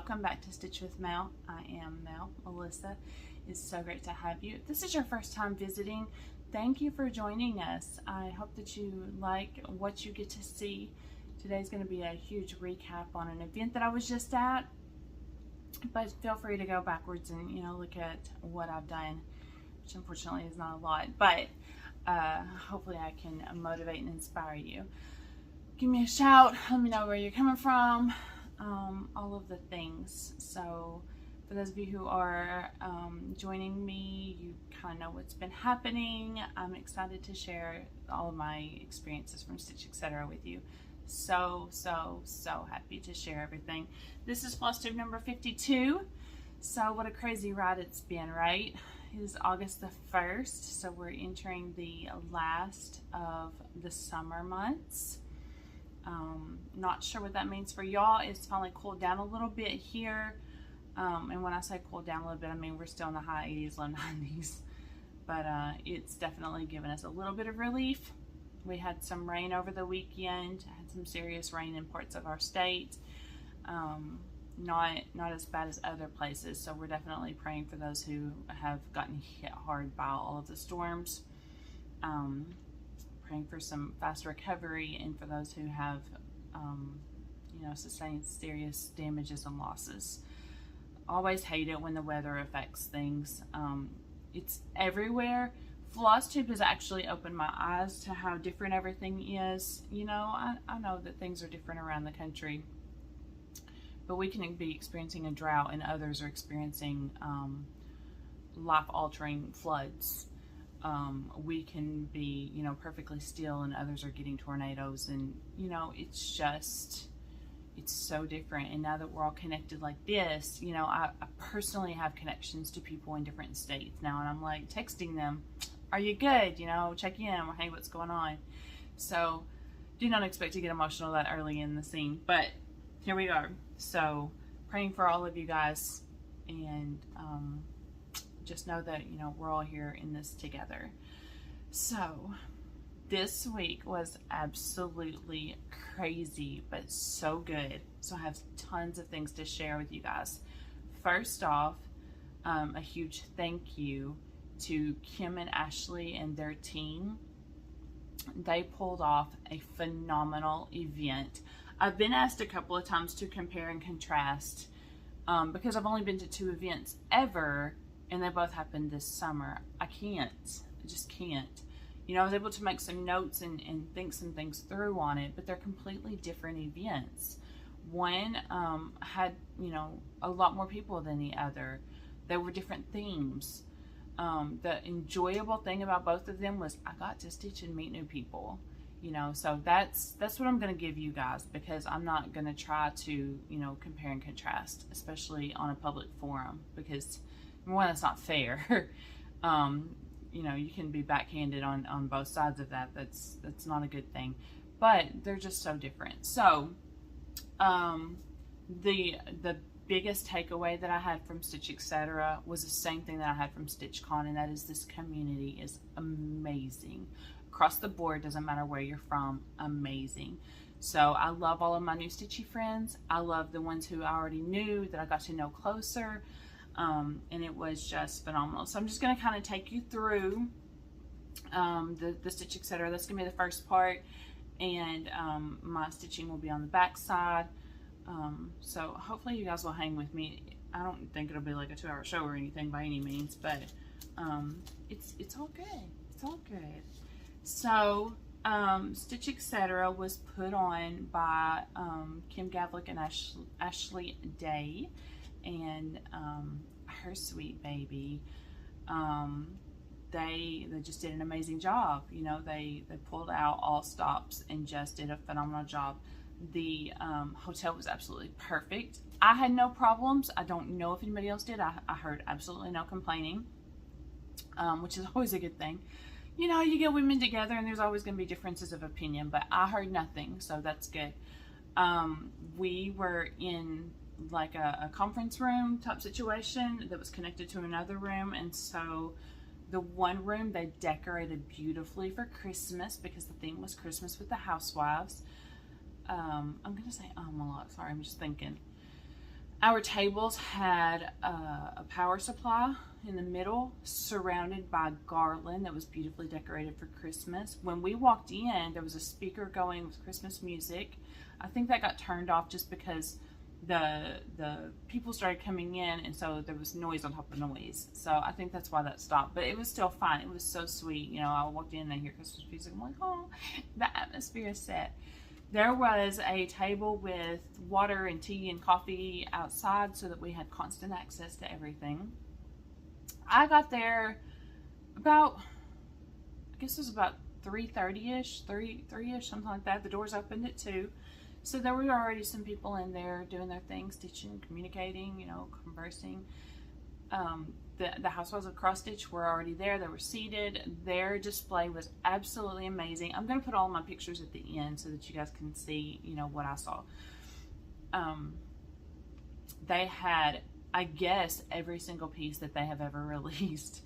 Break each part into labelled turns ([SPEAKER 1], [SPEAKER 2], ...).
[SPEAKER 1] welcome back to Stitch with Mel. I am Mel, Melissa. It's so great to have you. If this is your first time visiting, thank you for joining us. I hope that you like what you get to see. Today's going to be a huge recap on an event that I was just at, but feel free to go backwards and look at what I've done, which unfortunately is not a lot, but hopefully I can motivate and inspire you. Give me a shout, let me know where you're coming from, all of the things. So for those of you who are joining me, you kind of know what's been happening. I'm excited to share all of my experiences from Stitch Etc. with you. So happy to share everything. This is Flosstube number 52. So what a crazy ride it's been, right? It is August the 1st, so we're entering the last of the summer months. Not sure what that means for y'all. It's finally cooled down a little bit here. And when I say cooled down a little bit, I mean we're still in the high 80s, low 90s. But it's definitely given us a little bit of relief. We had some rain over the weekend. I had some serious rain in parts of our state. Not as bad as other places. So we're definitely praying for those who have gotten hit hard by all of the storms. Praying for some fast recovery, and for those who have sustained serious damages and losses. Always hate it when the weather affects things. It's everywhere. Flosstube has actually opened my eyes to how different everything is. I know that things are different around the country, but we can be experiencing a drought and others are experiencing life-altering floods. We can be, perfectly still, and others are getting tornadoes, and it's so different. And now that we're all connected like this, I personally have connections to people in different states now, and I'm like texting them, are you good? Check in, hey, what's going on? So do not expect to get emotional that early in the scene, but here we are. So praying for all of you guys, and just know that we're all here in this together. So this week was absolutely crazy, but so good. So I have tons of things to share with you guys. First off, a huge thank you to Kim and Ashley and their team. They pulled off a phenomenal event. I've been asked a couple of times to compare and contrast because I've only been to 2 events ever, and they both happened this summer. I just can't. I was able to make some notes and think some things through on it, but they're completely different events. One had, a lot more people than the other. There were different themes. The enjoyable thing about both of them was I got to stitch and meet new people. So that's what I'm going to give you guys, because I'm not going to try to, compare and contrast, especially on a public forum, because one, that's not fair. You can be backhanded on both sides of that. That's not a good thing, but they're just so different. So, the biggest takeaway that I had from Stitch Etc. was the same thing that I had from StitchCon, and that is this community is amazing. Across the board, doesn't matter where you're from, amazing. So I love all of my new Stitchy friends. I love the ones who I already knew that I got to know closer, and it was just phenomenal. So I'm just going to kind of take you through the Stitch Etc. That's going to be the first part, and my stitching will be on the back side. So hopefully you guys will hang with me. I don't think it'll be like a 2-hour show or anything by any means, but it's all good. It's all good. So Stitch Etc. was put on by Kim Gavlik and Ashley Day, and her sweet baby. They just did an amazing job. They pulled out all stops and just did a phenomenal job. The hotel was absolutely perfect. I had no problems. I don't know if anybody else did. I heard absolutely no complaining, which is always a good thing. You get women together and there's always going to be differences of opinion, but I heard nothing, so that's good. We were in like a conference room type situation that was connected to another room, and so the one room they decorated beautifully for Christmas, because the theme was Christmas with the housewives. I'm gonna say a lot, sorry, I'm just thinking. Our tables had a power supply in the middle, surrounded by garland that was beautifully decorated for Christmas. When we walked in, there was a speaker going with Christmas music. I think that got turned off just because the people started coming in, and so there was noise on top of noise. So I think that's why that stopped. But it was still fine. It was so sweet. You know, I walked in and I hear Christmas music. I'm like, oh, the atmosphere is set. There was a table with water and tea and coffee outside so that we had constant access to everything. I got there about, I guess it was about 3:30ish, 3-ish, something like that. The doors opened at 2. So there were already some people in there doing their thing, stitching, communicating, you know, conversing. The housewives of Cross Stitch were already there. They were seated. Their display was absolutely amazing. I'm going to put all my pictures at the end so that you guys can see, you know, what I saw. They had, I guess, every single piece that they have ever released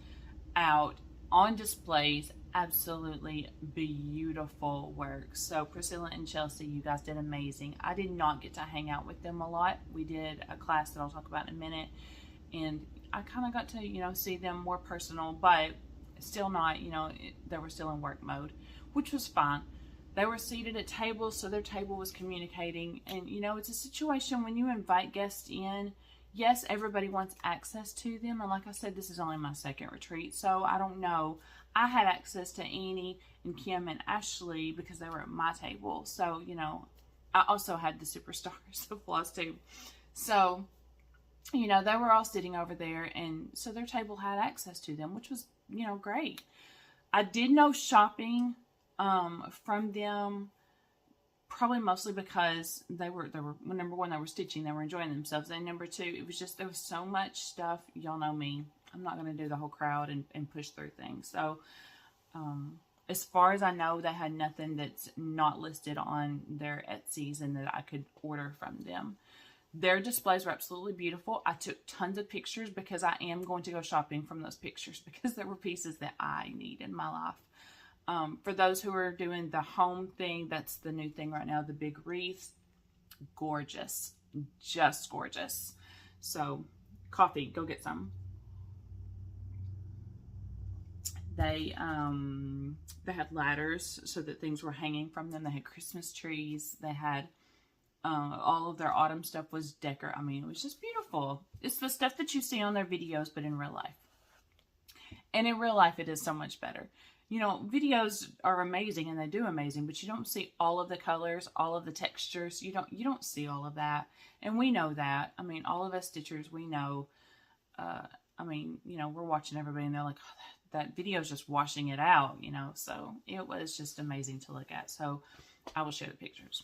[SPEAKER 1] out on displays. Absolutely beautiful work. So Priscilla and Chelsea, you guys did amazing. I did not get to hang out with them a lot. We did a class that I'll talk about in a minute, and I kind of got to, you know, see them more personal, but still not, you know, they were still in work mode, which was fine. They were seated at tables, so their table was communicating. And, you know, it's a situation when you invite guests in, yes, everybody wants access to them. And like I said, this is only my second retreat, so I don't know. I had access to Annie and Kim and Ashley because they were at my table. So, you know, I also had the superstars of Flosstube. So, you know, they were all sitting over there, and so their table had access to them, which was, you know, great. I did no shopping from them, probably mostly because they were number one, they were stitching, they were enjoying themselves, and number two, it was just, there was so much stuff. Y'all know me, I'm not going to do the whole crowd and push through things. So as far as I know, they had nothing that's not listed on their Etsy's and that I could order from them. Their displays were absolutely beautiful. I took tons of pictures because I am going to go shopping from those pictures because there were pieces that I need in my life. For those who are doing the home thing, that's the new thing right now, the big wreaths. Gorgeous. Just gorgeous. So, coffee. Go get some. They had ladders so that things were hanging from them. They had Christmas trees. They had all of their autumn stuff was I mean, it was just beautiful. It's the stuff that you see on their videos, but in real life. And in real life, it is so much better. You know, videos are amazing and they do amazing, but you don't see all of the colors, all of the textures. You don't see all of that. And we know that. I mean, all of us stitchers, we know. I mean, you know, we're watching everybody and they're like, oh, that video is just washing it out, you know. So it was just amazing to look at. So I will share the pictures.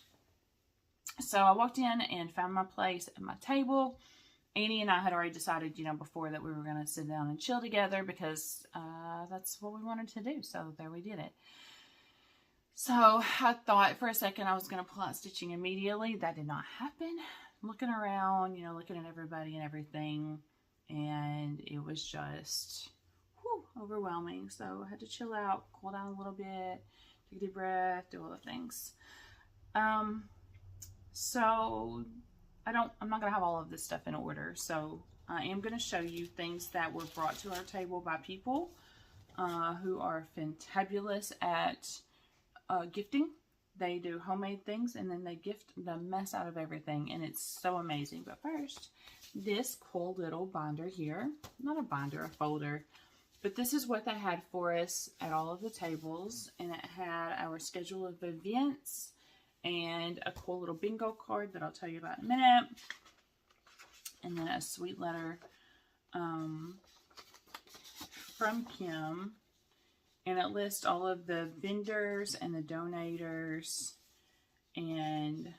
[SPEAKER 1] So I walked in and found my place at my table. Annie and I had already decided, you know, before that we were going to sit down and chill together because that's what we wanted to do. So there we did it. So I thought for a second I was going to pull out stitching immediately. That did not happen. Looking around, you know, looking at everybody and everything. And it was just overwhelming. So I had to chill out, cool down a little bit, take a deep breath, do all the things. So I'm not going to have all of this stuff in order. So I am going to show you things that were brought to our table by people who are fantabulous at gifting. They do homemade things and then they gift the mess out of everything, and it's so amazing. But first, this cool little binder here, not a binder, a folder, but this is what they had for us at all of the tables, and it had our schedule of events and a cool little bingo card that I'll tell you about in a minute. And then a sweet letter from Kim. And it lists all of the vendors and the donators. And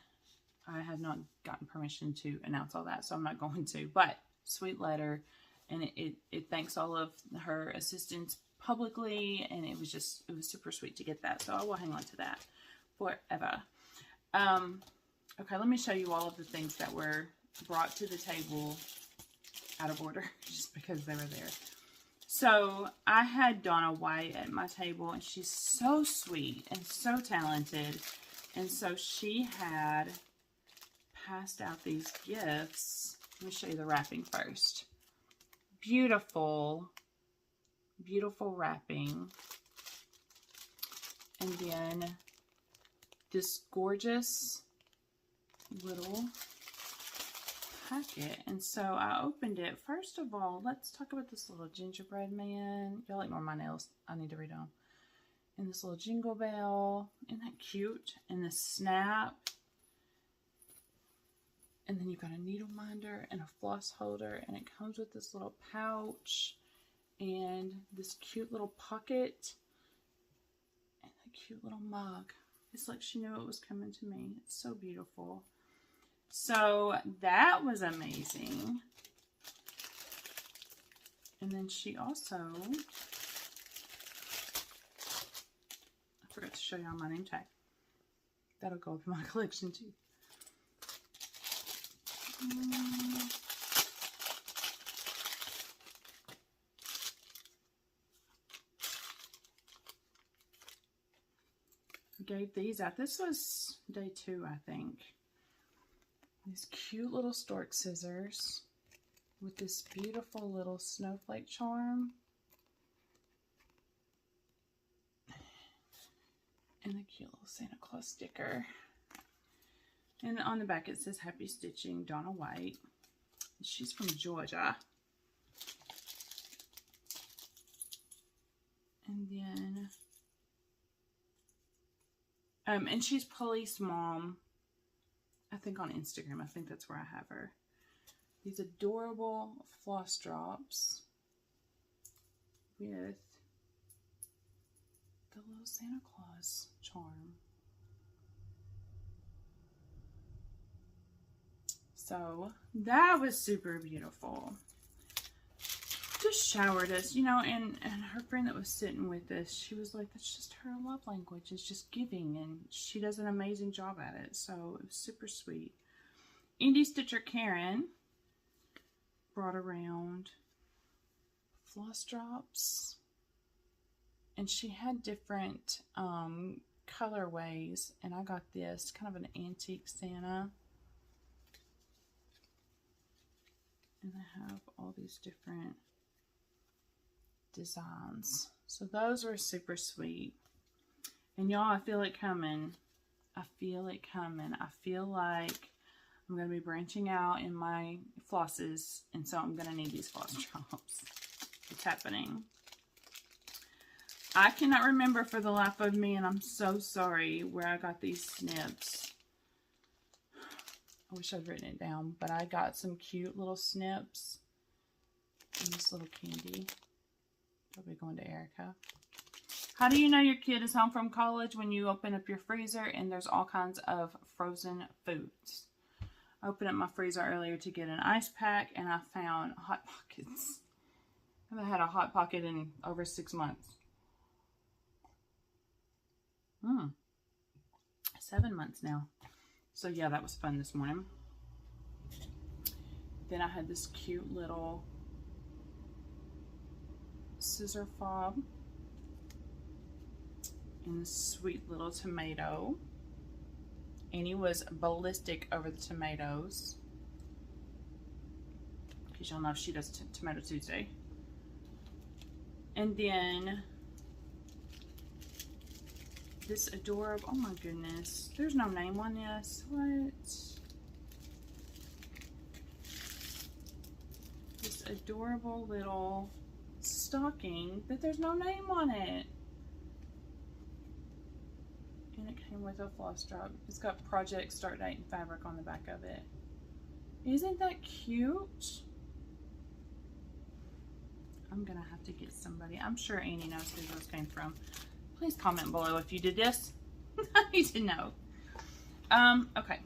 [SPEAKER 1] I have not gotten permission to announce all that, so I'm not going to. But sweet letter. And it thanks all of her assistants publicly. And it was super sweet to get that. So I will hang on to that forever. Okay, let me show you all of the things that were brought to the table out of order, just because they were there. So I had Donna White at my table, and she's so sweet and so talented. And so she had passed out these gifts Let me show you the wrapping first. Beautiful, beautiful wrapping. And then this gorgeous little packet. And so I opened it. First of all, let's talk about this little gingerbread man. Y'all ignore my nails. I need to read on. And this little jingle bell. Isn't that cute? And the snap. And then you've got a needle minder and a floss holder. And it comes with this little pouch. And this cute little pocket. And a cute little mug. It's like she knew it was coming to me. It's so beautiful. So that was amazing. And then she also, I forgot to show y'all my name tag. That'll go up in my collection too. Gave these out. This was day 2, I think. These cute little stork scissors with this beautiful little snowflake charm. And a cute little Santa Claus sticker. And on the back it says Happy Stitching, Donna White. She's from Georgia. And then, and she's Police Mom. I think on Instagram. I think that's where I have her. These adorable floss drops with the little Santa Claus charm. So that was super beautiful. Just showered us, you know, and her friend that was sitting with us, she was like, that's just her love language. It's just giving, and she does an amazing job at it. So it was super sweet. Indie Stitcher Karen brought around floss drops, and she had different colorways, and I got this kind of an antique Santa. And I have all these different designs. So those were super sweet. And y'all, I feel it coming. I feel it coming. I feel like I'm going to be branching out in my flosses. And so I'm going to need these floss drops. It's happening. I cannot remember for the life of me, and I'm so sorry, where I got these snips. I wish I'd written it down, but I got some cute little snips and this little candy. Probably going to Erica. How do you know your kid is home from college? When you open up your freezer and there's all kinds of frozen foods. I opened up my freezer earlier to get an ice pack, and I found Hot Pockets. I haven't had a Hot Pocket in over 6 months. 7 months now. So yeah, that was fun this morning. Then I had this cute little scissor fob and this sweet little tomato. Annie was ballistic over the tomatoes, because y'all know she does Tomato Tuesday. And then this adorable, oh my goodness, there's no name on this. What? This adorable little stocking, but there's no name on it. And it came with a floss drop. It's got project start date and fabric on the back of it. Isn't that cute? I'm gonna have to get somebody. I'm sure Annie knows who those came from. Please comment below if you did this. I need to know. Okay.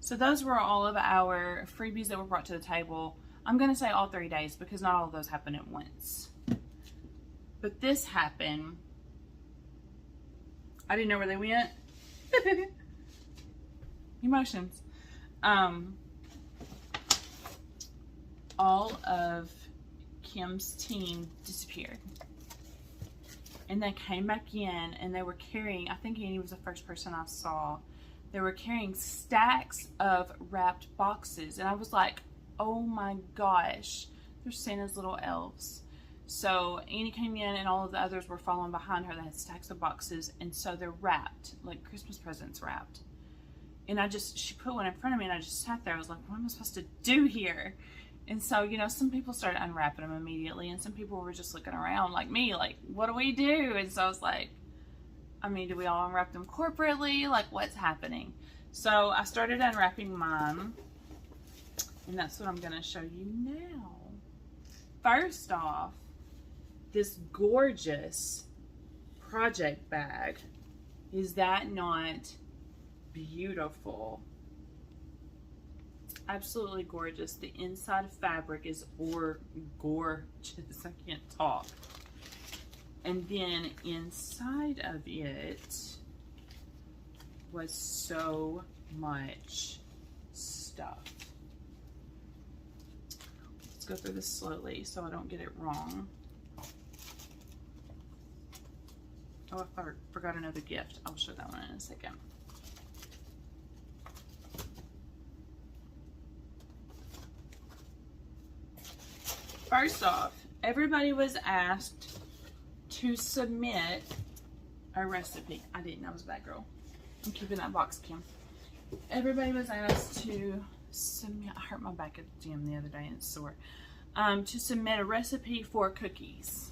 [SPEAKER 1] So those were all of our freebies that were brought to the table. I'm going to say all 3 days because not all of those happened at once. But this happened. I didn't know where they went. Emotions. All of Kim's team disappeared. And they came back in, and they were carrying, I think Annie was the first person I saw. They were carrying stacks of wrapped boxes. And I was like, oh my gosh, they're Santa's little elves. So Annie came in and all of the others were following behind her. They had stacks of boxes, and so they're wrapped, like Christmas presents wrapped. And she put one in front of me, and I just sat there. I was like, what am I supposed to do here? And so, you know, some people started unwrapping them immediately, and some people were just looking around like me, like, what do we do? And so I was like, I mean, do we all unwrap them corporately? Like, what's happening? So I started unwrapping mine, and that's what I'm going to show you now. First off, this gorgeous project bag. Is that not beautiful? Absolutely gorgeous. The inside fabric is gorgeous. I can't talk. And then inside of it was so much stuff. Let's go through this slowly so I don't get it wrong. Oh, I forgot another gift. I'll show that one in a second. First off, everybody was asked to submit a recipe. I didn't. I was a bad girl. I'm keeping that box, Kim. Everybody was asked to submit. I hurt my back at the gym the other day and it's sore. To submit a recipe for cookies.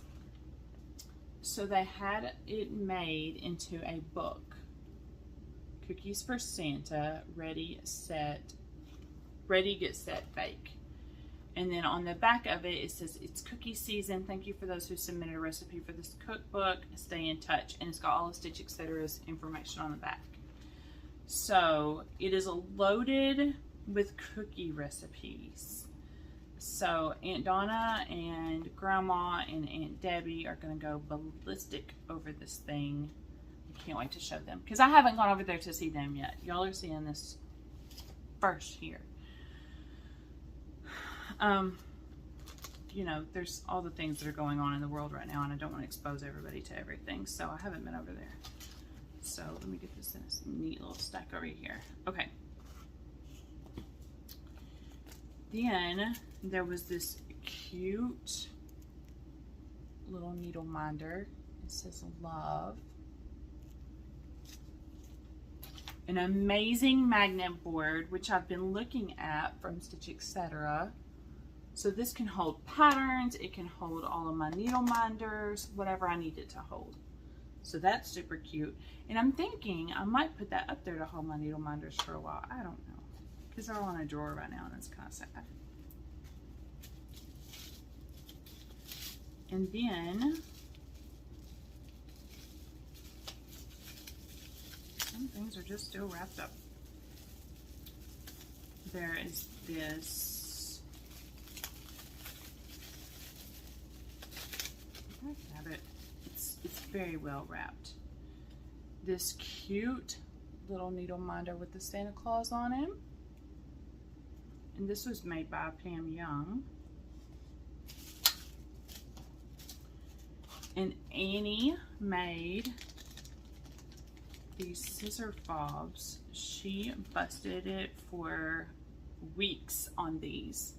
[SPEAKER 1] So they had it made into a book. Cookies for Santa, ready, get set, bake. And then on the back of it, it says, it's cookie season. Thank you for those who submitted a recipe for this cookbook. Stay in touch. And it's got all the Stitch Etc's information on the back. So it is loaded with cookie recipes. So Aunt Donna and Grandma and Aunt Debbie are going to go ballistic over this thing. I can't wait to show them, because I haven't gone over there to see them yet. Y'all are seeing this first here. You know, there's all the things that are going on in the world right now, and I don't want to expose everybody to everything, so I haven't been over there. So let me get this in this neat little stack over here. Okay. Then there was this cute little needle minder. It says love. An amazing magnet board, which I've been looking at from Stitch Etc. So this can hold patterns, it can hold all of my needle minders, whatever I need it to hold. So that's super cute. And I'm thinking I might put that up there to hold my needle minders for a while. I don't know, because they're all in a drawer right now and it's kind of sad. And then some things are just still wrapped up. There is this. I have it. It's very well wrapped. This cute little needle minder with the Santa Claus on him. And this was made by Pam Young. And Annie made these scissor fobs. She busted it for weeks on these.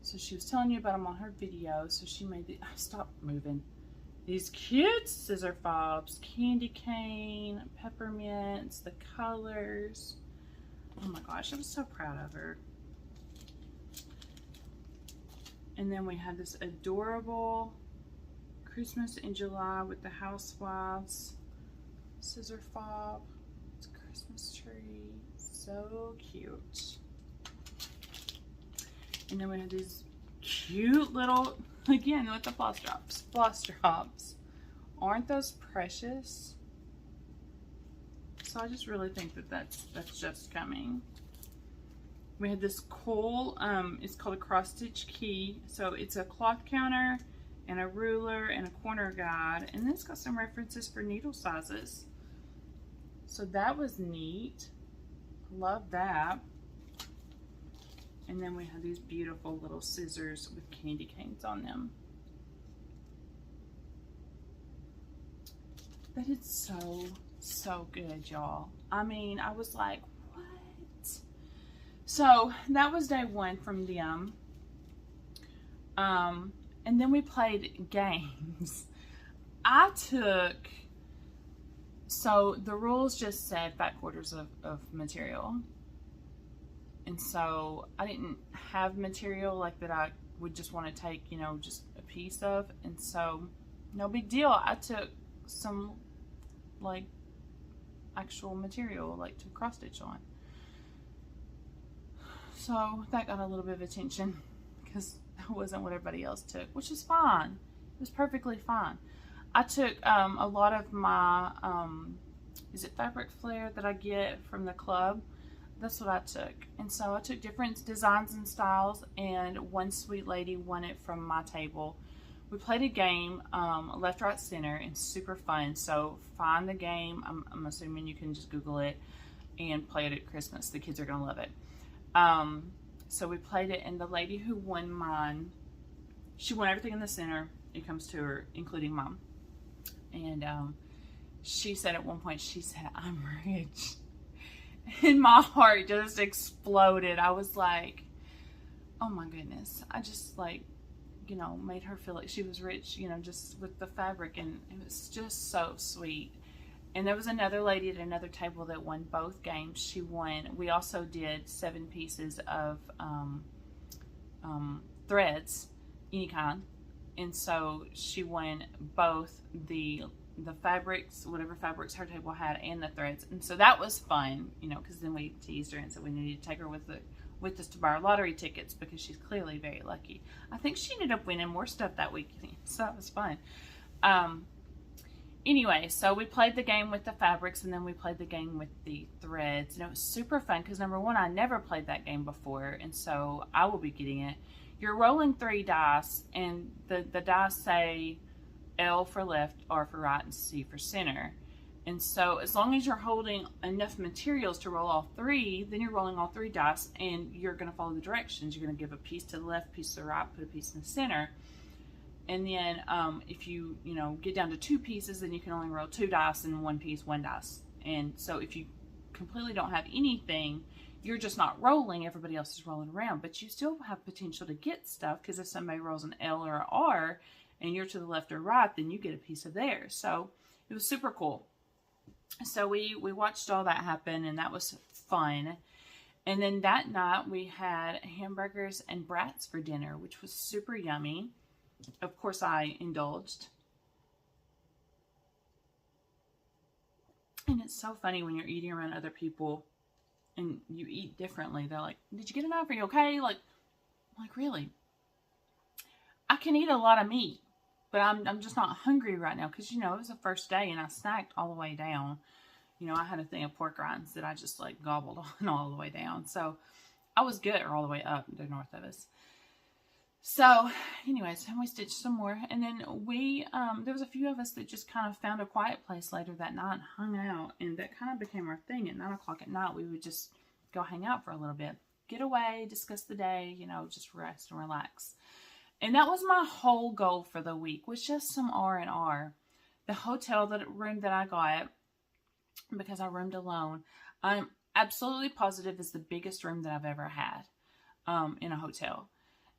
[SPEAKER 1] So she was telling you about them on her video. So she made the, stop moving. These cute scissor fobs, candy cane, peppermints, the colors. Oh my gosh, I was so proud of her. And then we had this adorable Christmas in July with the housewives scissor fob. It's a Christmas tree. So cute. And then we have these cute little, again with the floss drops. Floss drops. Aren't those precious? So I just really think that that's just coming. We had this cool, it's called a cross stitch key. So it's a cloth counter and a ruler and a corner guide, and then it's got some references for needle sizes. So that was neat. Love that. And then we have these beautiful little scissors with candy canes on them. That is so good, y'all. I mean, I was like, what? So that was day one from them. And then we played games. So the rules just said fat quarters of material. And so I didn't have material like that I would just want to take, you know, just a piece of. And so no big deal. I took some like actual material like to cross stitch on. So that got a little bit of attention because that wasn't what everybody else took, which is fine. It was perfectly fine. I took a lot of my, is it fabric flare that I get from the club? That's what I took. And so I took different designs and styles, and one sweet lady won it from my table. We played a game, left, right, center, and super fun. So find the game. I'm assuming you can just Google it and play it at Christmas. The kids are going to love it. So we played it, and the lady who won mine, she won everything in the center. It comes to her, including mom. And she said at one point, she said, "I'm rich." And my heart just exploded. I was like, oh my goodness. I just like, you know, made her feel like she was rich, you know, just with the fabric. And it was just so sweet. And there was another lady at another table that won both games. She won. We also did 7 pieces of threads, any kind. And so she won both the fabrics, whatever fabrics her table had, and the threads. And so that was fun, you know, because then we teased her and said we needed to take her with us to buy our lottery tickets because she's clearly very lucky. I think she ended up winning more stuff that weekend, so that was fun. Anyway, so we played the game with the fabrics, and then we played the game with the threads, and it was super fun because number one, I never played that game before, and so I will be getting it. You're rolling 3 dice, and the dice say L for left, R for right, and C for center. And so as long as you're holding enough materials to roll all 3, then you're rolling all 3 dice, and you're going to follow the directions. You're going to give a piece to the left, piece to the right, put a piece in the center. And then if you get down to 2 pieces, then you can only roll 2 dice, and 1 piece, 1 dice. And so if you completely don't have anything, you're just not rolling. Everybody else is rolling around, but you still have potential to get stuff, because if somebody rolls an L or an R and you're to the left or right, then you get a piece of theirs. So it was super cool. So we watched all that happen, and that was fun. And then that night we had hamburgers and brats for dinner, which was super yummy. Of course, I indulged. And it's so funny when you're eating around other people and you eat differently. They're like, "Did you get enough? Are you okay?" Like really? I can eat a lot of meat, but I'm just not hungry right now because, you know, it was the first day and I snacked all the way down. You know, I had a thing of pork rinds that I just like gobbled on all the way down. So I was good, or all the way up to north of us. So anyways, and we stitched some more, and then we, there was a few of us that just kind of found a quiet place later that night and hung out, and that kind of became our thing. At 9 o'clock at night, we would just go hang out for a little bit, get away, discuss the day, you know, just rest and relax. And that was my whole goal for the week, was just some R&R. The hotel room that I got, because I roomed alone, I'm absolutely positive is the biggest room that I've ever had in a hotel.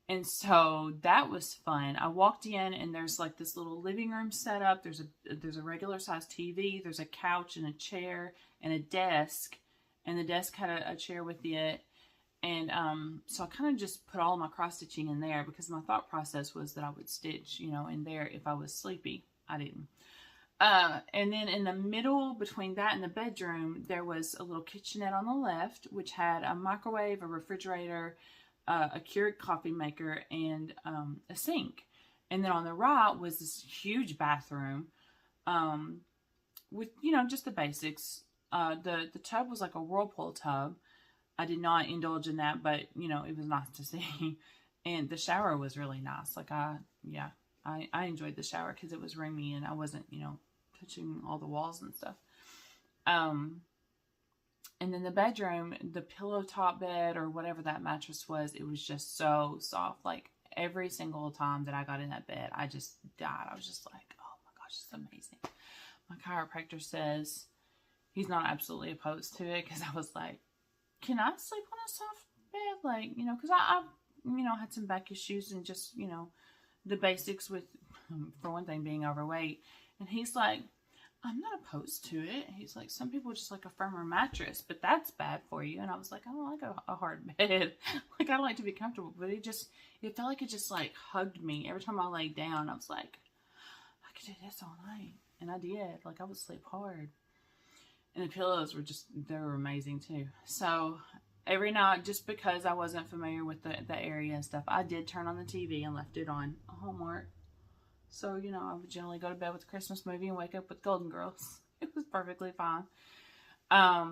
[SPEAKER 1] And so that was fun. I walked in, and there's like this little living room set up. There's a regular sized TV. There's a couch and a chair and a desk, and the desk had a chair with it. And so I kind of just put all of my cross stitching in there, because my thought process was that I would stitch, you know, in there if I was sleepy. I didn't. And then in the middle between that and the bedroom, there was a little kitchenette on the left, which had a microwave, a refrigerator, a Keurig coffee maker, and a sink. And then on the right was this huge bathroom with, you know, just the basics. The tub was like a whirlpool tub. I did not indulge in that, but, you know, it was nice to see. And the shower was really nice. Like, I enjoyed the shower because it was roomy and I wasn't, you know, touching all the walls and stuff. And then the bedroom, the pillow top bed or whatever that mattress was, it was just so soft. Like, every single time that I got in that bed, I just died. I was just like, oh my gosh, it's amazing. My chiropractor says he's not absolutely opposed to it, because I was like, can I sleep on a soft have like, you know, because I, you know, had some back issues and just, you know, the basics with, for one thing, being overweight. And he's like, I'm not opposed to it. He's like, some people just like a firmer mattress, but that's bad for you. And I was like, I don't like a hard bed. Like, I like to be comfortable. But it felt like it just like hugged me. Every time I laid down, I was like, I could do this all night. And I did. Like, I would sleep hard. And the pillows were they were amazing too. So every night, just because I wasn't familiar with the area and stuff, I did turn on the TV and left it on Hallmark. So, you know, I would generally go to bed with a Christmas movie and wake up with Golden Girls. It was perfectly fine. I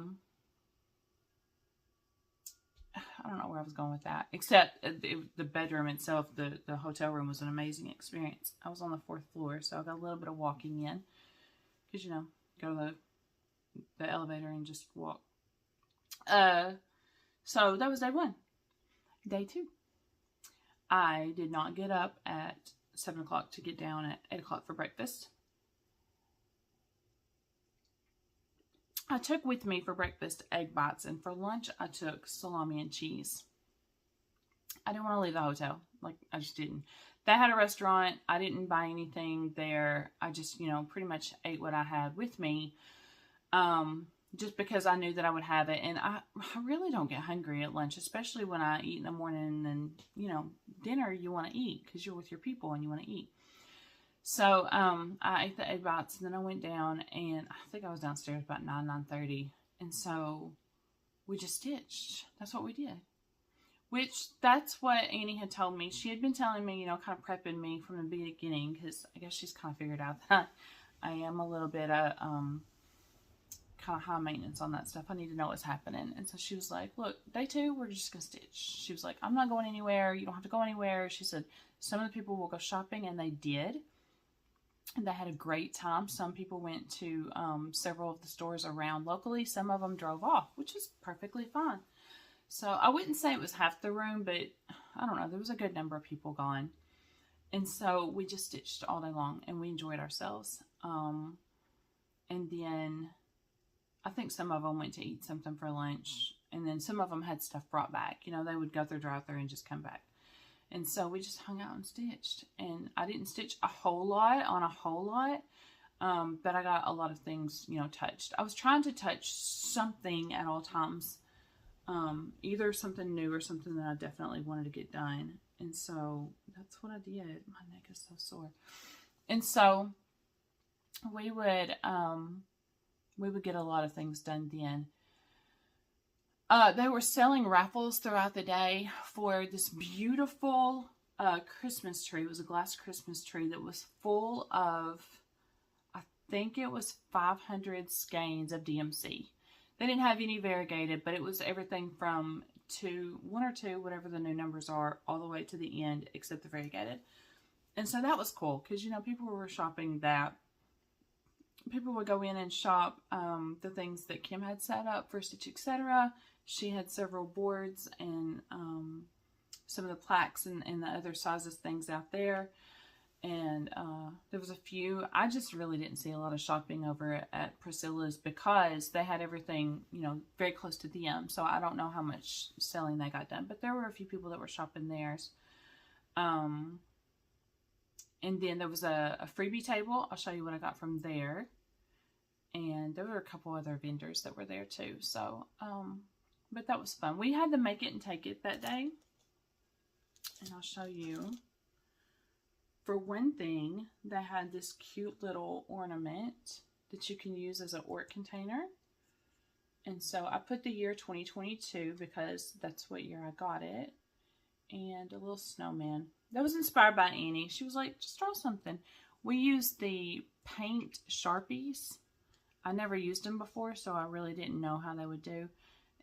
[SPEAKER 1] don't know where I was going with that. Except the bedroom itself, the hotel room was an amazing experience. I was on the 4th floor, so I got a little bit of walking in. Because, you know, go to the elevator and just walk. So that was day 1. Day 2. I did not get up at 7 o'clock to get down at 8 o'clock for breakfast. I took with me for breakfast egg bites, and for lunch I took salami and cheese. I didn't want to leave the hotel. Like, I just didn't. They had a restaurant. I didn't buy anything there. I just, you know, pretty much ate what I had with me. Just because I knew that I would have it. And I really don't get hungry at lunch, especially when I eat in the morning. And, you know, dinner you want to eat because you're with your people and you want to eat. So I ate the egg bites, and then I went down, and I think I was downstairs about 9:30. And so we just stitched. That's what we did. Which, that's what Annie had told me. She had been telling me, you know, kind of prepping me from the beginning, because I guess she's kind of figured out that I am a little bit kind of high maintenance on that stuff. I need to know what's happening. And so she was like, look, day 2, we're just going to stitch. She was like, I'm not going anywhere. You don't have to go anywhere. She said, some of the people will go shopping, and they did. And they had a great time. Some people went to several of the stores around locally. Some of them drove off, which is perfectly fine. So I wouldn't say it was half the room, but I don't know. There was a good number of people gone. And so we just stitched all day long, and we enjoyed ourselves. And then I think some of them went to eat something for lunch, and then some of them had stuff brought back. You know, they would go through drive-thru and just come back. And so we just hung out and stitched. And I didn't stitch a whole lot on a whole lot, but I got a lot of things, you know, touched. I was trying to touch something at all times, either something new or something that I definitely wanted to get done. And so that's what I did. My neck is so sore. And so we would get a lot of things done then. They were selling raffles throughout the day for this beautiful Christmas tree. It was a glass Christmas tree that was full of, I think it was 500 skeins of DMC. They didn't have any variegated, but it was everything from 1 or 2, whatever the new numbers are, all the way to the end, except the variegated. And so that was cool, because, you know, people were shopping that. People would go in and shop the things that Kim had set up for Stitch Etc. She had several boards and some of the plaques and the other sizes things out there. And there was a few. I just really didn't see a lot of shopping over at Priscilla's, because they had everything, you know, very close to them. So I don't know how much selling they got done. But there were a few people that were shopping theirs. And then there was a freebie table. I'll show you what I got from there. And there were a couple other vendors that were there too. So, but that was fun. We had to make it and take it that day. And I'll show you. For one thing, they had this cute little ornament that you can use as an orc container. And so I put the year 2022 because that's what year I got it. And a little snowman. That was inspired by Annie. She was like, just draw something. We used the paint Sharpies. I never used them before, so I really didn't know how they would do.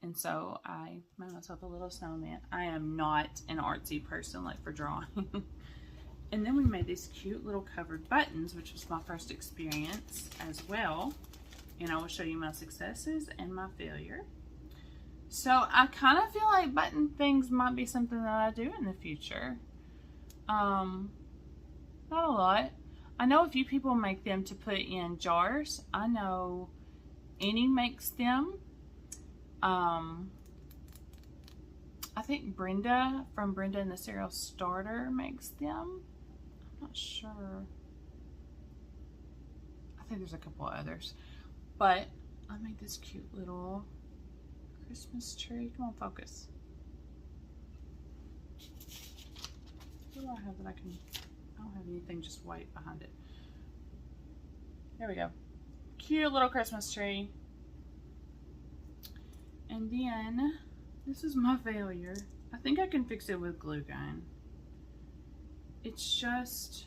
[SPEAKER 1] And so I made myself a little snowman. I am not an artsy person, like, for drawing. And then we made these cute little covered buttons, which was my first experience as well. And I will show you my successes and my failure. So I kind of feel like button things might be something that I do in the future. Not a lot. I know a few people make them to put in jars. I know Annie makes them. I think Brenda from Brenda and the Cereal Starter makes them. I'm not sure. I think there's a couple others. But I made this cute little Christmas tree. Come on, focus. What do I have that I can... I don't have anything just white behind it. There we go. Cute little Christmas tree. And then, this is my failure. I think I can fix it with glue gun. It's just...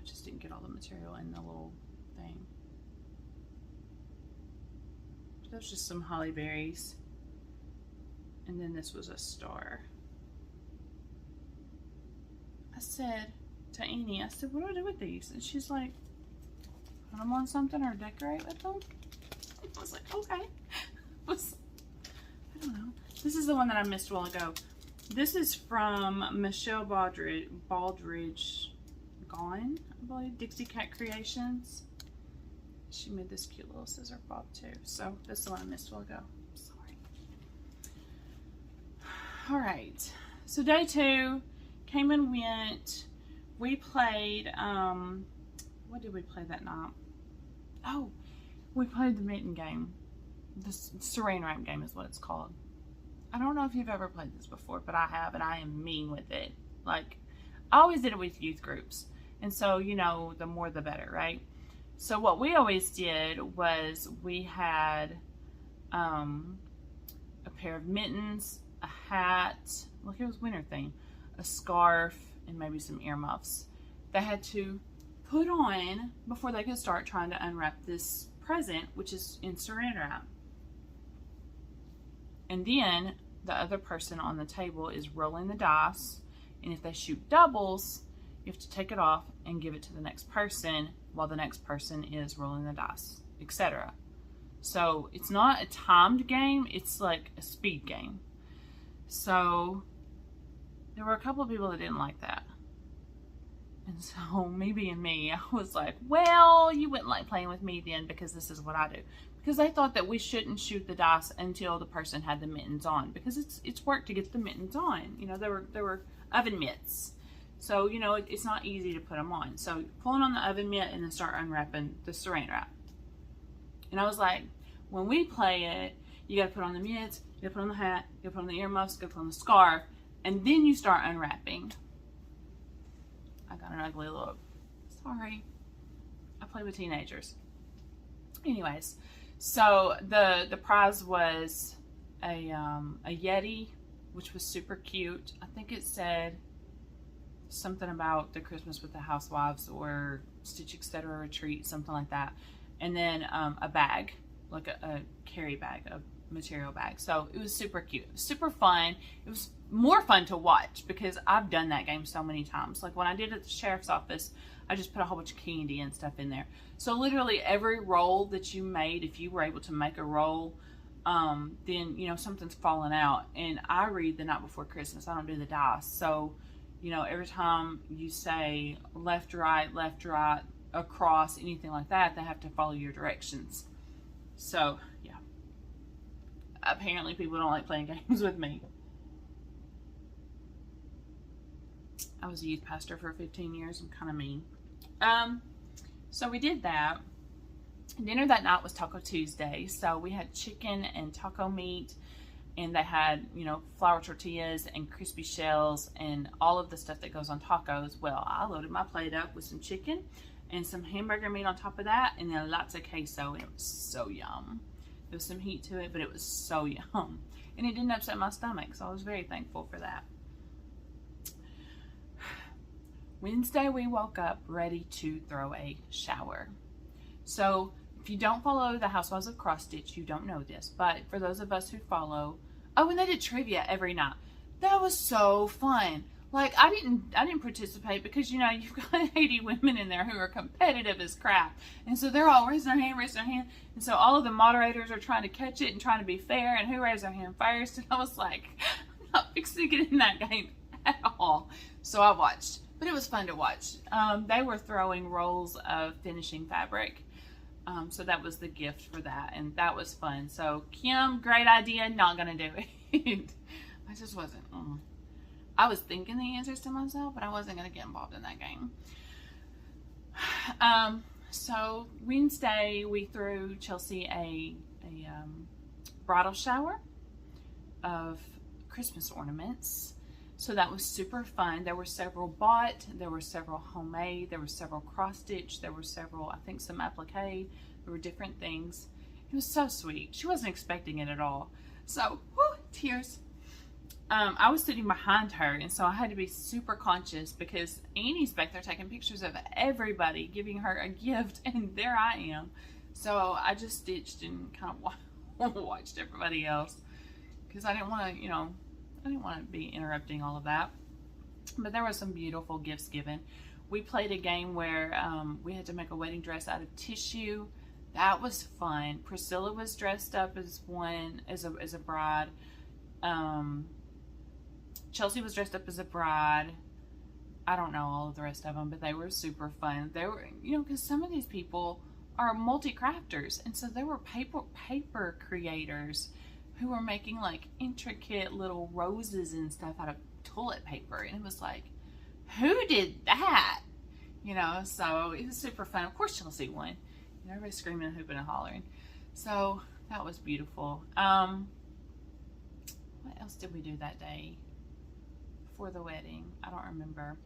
[SPEAKER 1] I just didn't get all the material in the little thing. There's just some holly berries. And then this was a star. I said to Annie, I said, what do I do with these? And she's like, put them on something or decorate with them? I was like, okay. I don't know. This is the one that I missed a while ago. This is from Michelle Baldridge Gone, I believe, Dixie Cat Creations. She made this cute little scissor bob too. So this is the one I missed a while ago. Sorry. All right. So day 2 came and went. We played, what did we play that night? Oh, we played the Mutant Game. The Saran Wrap game is what it's called. I don't know if you've ever played this before, but I have, and I am mean with it. Like, I always did it with youth groups. And so, you know, the more the better, right? So what we always did was we had a pair of mittens, a hat, look, it was winter theme, a scarf, and maybe some earmuffs. They had to put on before they could start trying to unwrap this present, which is in saran wrap. And then the other person on the table is rolling the dice, and if they shoot doubles, you have to take it off and give it to the next person while the next person is rolling the dice, etc. So it's not a timed game, it's like a speed game. So there were a couple of people that didn't like that. And so me being me, I was like, well, you wouldn't like playing with me then because this is what I do. Because they thought that we shouldn't shoot the dice until the person had the mittens on, because it's work to get the mittens on. You know, there were oven mitts. So, you know, it's not easy to put them on. So pulling on the oven mitt and then start unwrapping the saran wrap. And I was like, when we play it, you got to put on the mitts, you got to put on the hat, you got to put on the earmuffs, you got to put on the scarf, and then you start unwrapping. I got an ugly look. Sorry. I play with teenagers. Anyways, so the prize was a Yeti, which was super cute. I think it said something about the Christmas with the Housewives or Stitch Etc. Retreat, something like that. And then a bag, like a carry bag, a material bag. So it was super cute, super fun. It was more fun to watch because I've done that game so many times. Like when I did it at the sheriff's office, I just put a whole bunch of candy and stuff in there. So literally every roll that you made, if you were able to make a roll, then, you know, something's falling out. And I read the night before Christmas. I don't do the dice. So, you know, every time you say left, right, across, anything like that, they have to follow your directions. So, yeah. Apparently people don't like playing games with me. I was a youth pastor for 15 years. I'm kind of mean. So we did that. Dinner that night was Taco Tuesday. So we had chicken and taco meat. And they had, you know, flour tortillas and crispy shells and all of the stuff that goes on tacos. Well, I loaded my plate up with some chicken and some hamburger meat on top of that. And then lots of queso. And it was so yum. There was some heat to it, but it was so yum. And it didn't upset my stomach. So I was very thankful for that. Wednesday, we woke up ready to throw a shower. So if you don't follow the Housewives of Cross Stitch, you don't know this. But for those of us who follow, oh, and they did trivia every night. That was so fun. Like I didn't participate because, you know, you've got 80 women in there who are competitive as crap. And so they're all raising their hand. And so all of the moderators are trying to catch it and trying to be fair. And who raised their hand first? And I was like, I'm not fixing to get in that game at all. So I watched. But it was fun to watch. They were throwing rolls of finishing fabric. So that was the gift for that, and that was fun. So Kim, great idea, not gonna do it. I just wasn't. I was thinking the answers to myself, but I wasn't gonna get involved in that game. So Wednesday we threw Chelsea a bridal shower of Christmas ornaments. So that was super fun. There were several bought, there were several homemade, there were several cross-stitch, there were several, I think, some applique. There were different things. It was so sweet. She wasn't expecting it at all. So, whew, tears. I was sitting behind her, and so I had to be super conscious because Annie's back there taking pictures of everybody, giving her a gift, and there I am. So I just stitched and kind of watched everybody else because I didn't want to, you know, I didn't want to be interrupting all of that. But there were some beautiful gifts given. We played a game where we had to make a wedding dress out of tissue. That was fun. Priscilla was dressed up as a bride. Chelsea was dressed up as a bride. I don't know all of the rest of them, but they were super fun. They were, you know, because some of these people are multi-crafters, and so they were paper creators who were making like intricate little roses and stuff out of toilet paper, and it was like, who did that? You know, so it was super fun. Of course Chelsea won. You know, everybody screaming and hooping and hollering. So that was beautiful. What else did we do that day for the wedding? I don't remember.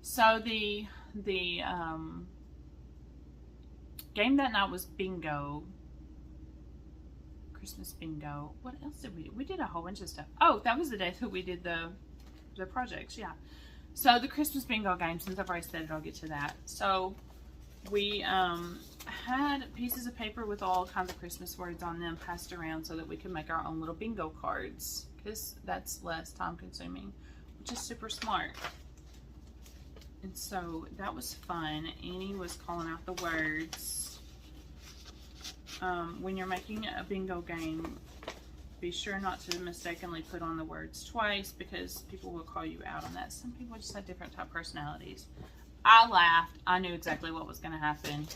[SPEAKER 1] So the game that night was bingo. Christmas bingo. What else did we do? We did a whole bunch of stuff. Oh, that was the day that we did the projects, yeah. So the Christmas bingo game, since I've already said it, I'll get to that. So we had pieces of paper with all kinds of Christmas words on them passed around so that we could make our own little bingo cards, because that's less time consuming, which is super smart. And so that was fun. Annie was calling out the words. When you're making a bingo game, be sure not to mistakenly put on the words twice, because people will call you out on that. Some people just have different type personalities. I laughed. I knew exactly what was going to happen.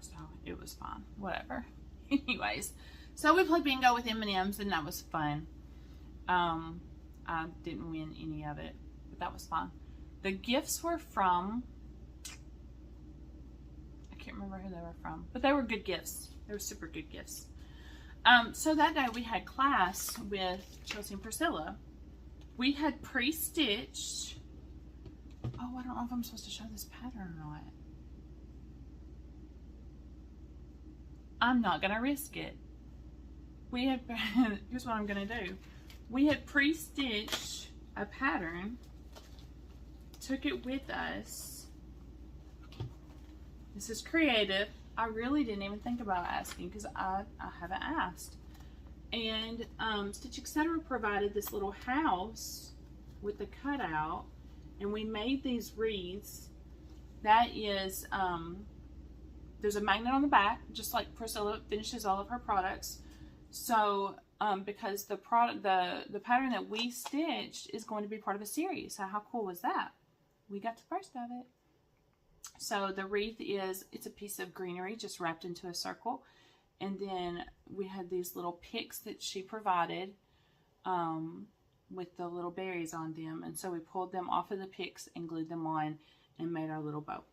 [SPEAKER 1] So it was fine. Whatever. Anyways, so we played bingo with M&Ms, and that was fun. I didn't win any of it, but that was fun. The gifts were from, I can't remember who they were from, but they were good gifts. They were super good gifts. So that day we had class with Chelsea and Priscilla. We had pre-stitched. Oh, I don't know if I'm supposed to show this pattern or not. I'm not going to risk it. We had, here's what I'm going to do. We had pre-stitched a pattern, took it with us. This is creative. I really didn't even think about asking because I haven't asked. And Stitch Etc. provided this little house with the cutout, and we made these wreaths. That is, there's a magnet on the back, just like Priscilla finishes all of her products. So because the pattern that we stitched is going to be part of a series. So how cool was that? We got the first of it. So the wreath it's a piece of greenery just wrapped into a circle. And then we had these little picks that she provided with the little berries on them. And so we pulled them off of the picks and glued them on and made our little bow.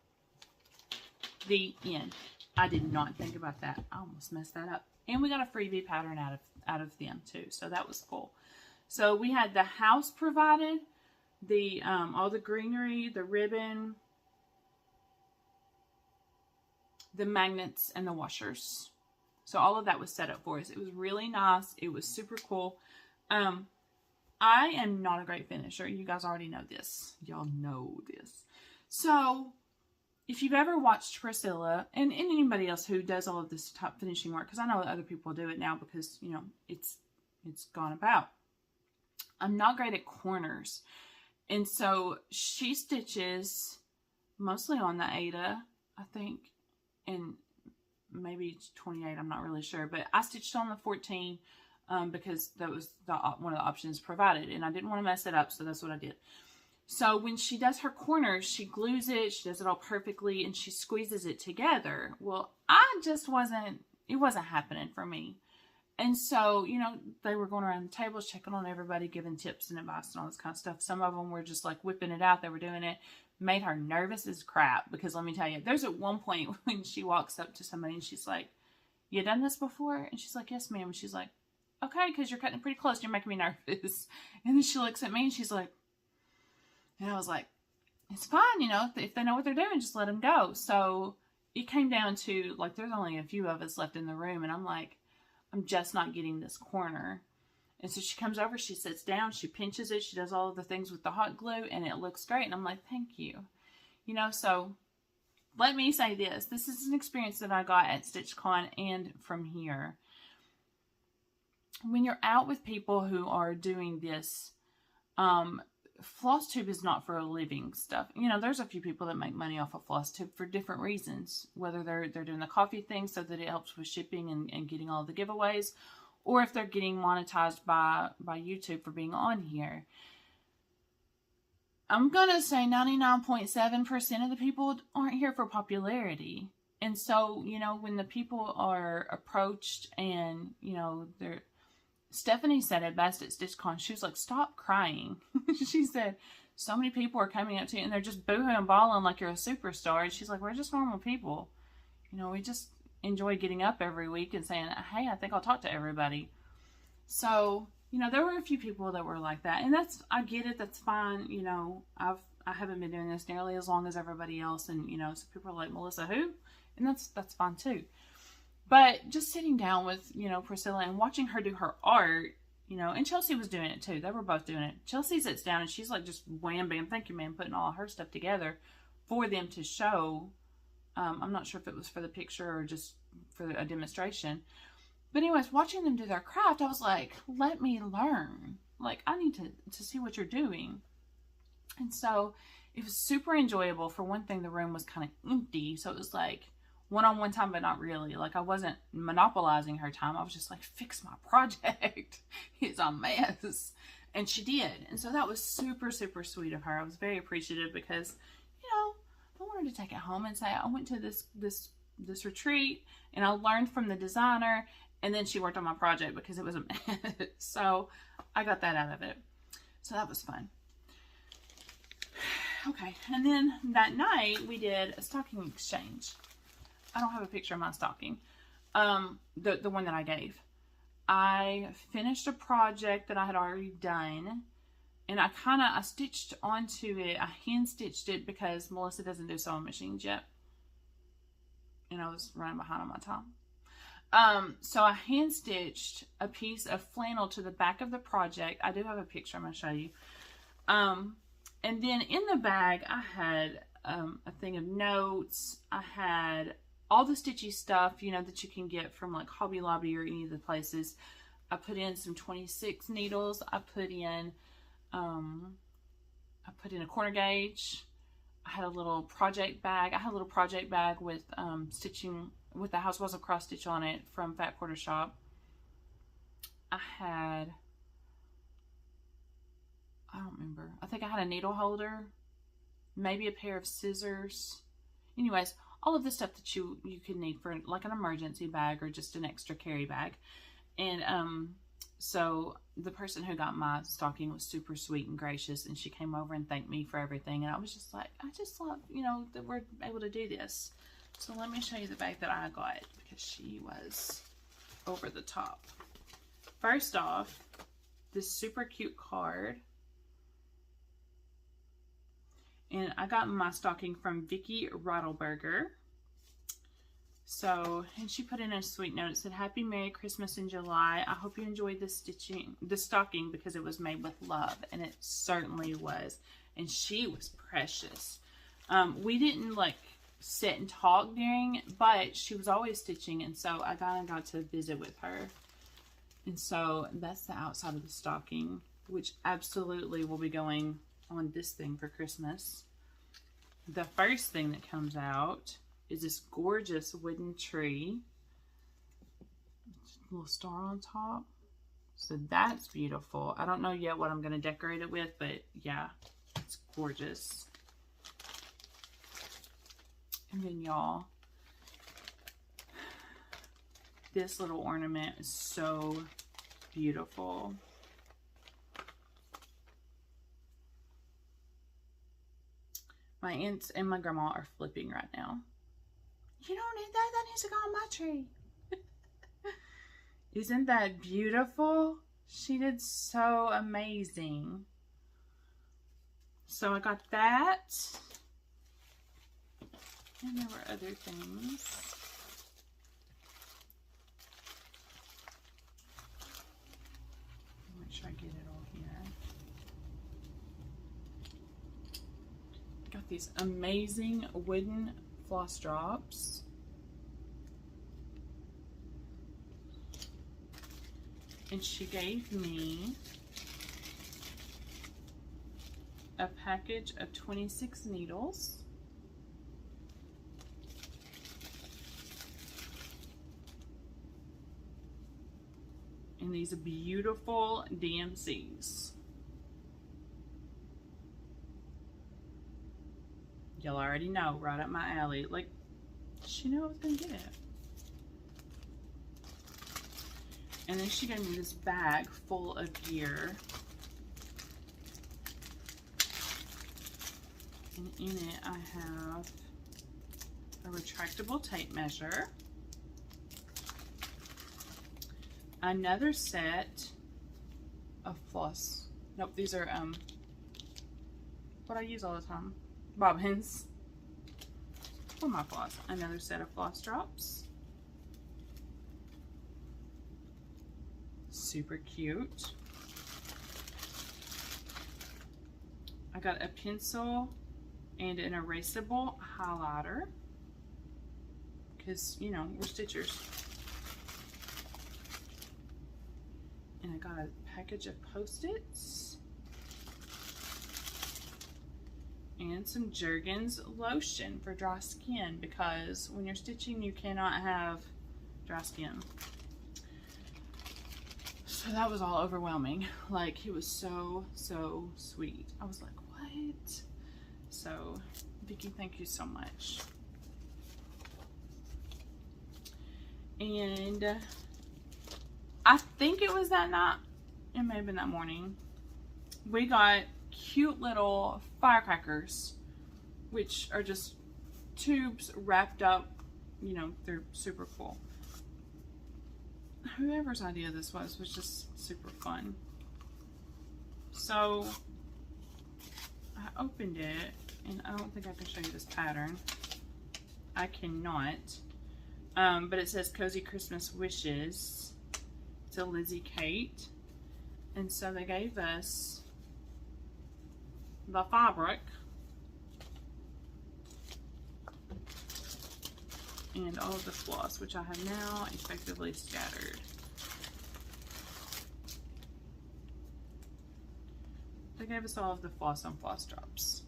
[SPEAKER 1] The end. I did not think about that. I almost messed that up. And we got a freebie pattern out of them too. So that was cool. So we had the house provided, the all the greenery, the ribbon, the magnets, and the washers. So all of that was set up for us. It was really nice. It was super cool. I am not a great finisher. You guys already know this. Y'all know this. So if you've ever watched Priscilla and anybody else who does all of this top finishing work, because I know other people do it now because, you know, it's gone about. I'm not great at corners. And so she stitches mostly on the Ada, I think, and maybe 28, I'm not really sure. But I stitched on the 14 because that was one of the options provided. And I didn't want to mess it up, so that's what I did. So when she does her corners, she glues it, she does it all perfectly, and she squeezes it together. Well, it wasn't happening for me. And so, you know, they were going around the tables, checking on everybody, giving tips and advice and all this kind of stuff. Some of them were just like whipping it out. They were doing it. Made her nervous as crap, because let me tell you, there's at one point when she walks up to somebody and she's like, "You done this before?" And she's like, "Yes, ma'am." And she's like, "Okay, because you're cutting it pretty close. You're making me nervous." And then she looks at me and she's like, and I was like, "It's fine, you know, if they know what they're doing, just let them go." So it came down to, like, there's only a few of us left in the room, and I'm like, I'm just not getting this corner. And so she comes over, she sits down, she pinches it, she does all of the things with the hot glue, and it looks great. And I'm like, thank you. You know, so let me say this. This is an experience that I got at StitchCon and from here. When you're out with people who are doing this, Flosstube is not for a living stuff. You know, there's a few people that make money off of Flosstube for different reasons. Whether they're doing the coffee thing so that it helps with shipping and getting all the giveaways, or if they're getting monetized by YouTube for being on here. I'm going to say 99.7% of the people aren't here for popularity. And so, you know, when the people are approached and, you know, Stephanie said it best at StitchCon. She was like, "Stop crying." She said, "So many people are coming up to you and they're just boohooing and bawling like you're a superstar." And she's like, "We're just normal people. You know, we just enjoy getting up every week and saying, hey, I think I'll talk to everybody." So, you know, there were a few people that were like that. And I get it. That's fine. You know, I haven't been doing this nearly as long as everybody else. And, you know, so people are like, "Melissa, who?" And that's fine too. But just sitting down with, you know, Priscilla and watching her do her art, you know, and Chelsea was doing it too. They were both doing it. Chelsea sits down and she's like just wham, bam, thank you, ma'am, putting all her stuff together for them to show. I'm not sure if it was for the picture or just for a demonstration. But anyways, watching them do their craft, I was like, let me learn. Like, I need to see what you're doing. And so it was super enjoyable. For one thing, the room was kind of empty. So it was like one-on-one time, but not really. Like, I wasn't monopolizing her time. I was just like, fix my project. It's a mess. And she did. And so that was super, super sweet of her. I was very appreciative because, you know, I wanted to take it home and say, I went to this retreat and I learned from the designer, and then she worked on my project because it was a mess. So I got that out of it. So that was fun. Okay. And then that night we did a stocking exchange. I don't have a picture of my stocking. The one that I gave. I finished a project that I had already done, and I stitched onto it. I hand stitched it because Melissa doesn't do sewing machines yet, and I was running behind on my time. So I hand stitched a piece of flannel to the back of the project. I do have a picture I'm going to show you. And then in the bag I had a thing of notes. I had all the stitchy stuff, you know, that you can get from like Hobby Lobby or any of the places. I put in some 26 needles. I put in a corner gauge. I had a little project bag. I had a little project bag with stitching with the Housewives of Cross Stitch on it from Fat Quarter Shop. I don't remember. I think I had a needle holder, maybe a pair of scissors. Anyways, all of the stuff that you could need for like an emergency bag or just an extra carry bag. And so the person who got my stocking was super sweet and gracious, and she came over and thanked me for everything. And I was just like, I just love, you know, that we're able to do this. So let me show you the bag that I got, because she was over the top. First off, this super cute card. And I got my stocking from Vicky Rottleberger. So, and she put in a sweet note. It said, "Happy Merry Christmas in July. I hope you enjoyed the stocking because it was made with love." And it certainly was. And she was precious. We didn't like sit and talk during, but she was always stitching. And so I got to visit with her. And so that's the outside of the stocking, which absolutely will be going on this thing for Christmas. The first thing that comes out is this gorgeous wooden tree. A little star on top. So that's beautiful. I don't know yet what I'm going to decorate it with, but yeah, it's gorgeous. And then y'all, this little ornament is so beautiful. My aunts and my grandma are flipping right now. You don't need that. That needs to go on my tree. Isn't that beautiful? She did so amazing. So I got that. And there were other things. Make sure I get it all here. Got these amazing wooden floss drops. And she gave me a package of 26 needles. And these beautiful DMCs. Y'all already know, right up my alley. Like, she knew I was gonna get it. And then she gave me this bag full of gear. And in it I have a retractable tape measure, another set of floss. Nope, these are what I use all the time. Bobbins. For my floss. Another set of floss drops. Super cute. I got a pencil and an erasable highlighter because, you know, we're stitchers. And I got a package of Post-its and some Jergens lotion for dry skin, because when you're stitching you cannot have dry skin. So that was all overwhelming. Like, it was so sweet. I was like, what? So Vicki, thank you so much. And I think it was that night, it may have been that morning, we got cute little firecrackers, which are just tubes wrapped up, you know, they're super cool. Whoever's idea this was just super fun. So I opened it, and I don't think I can show you this pattern. I cannot. But it says Cozy Christmas Wishes. It's a Lizzie Kate. And so they gave us the fabric and all of the floss, which I have now effectively scattered. They gave us all of the floss on floss drops.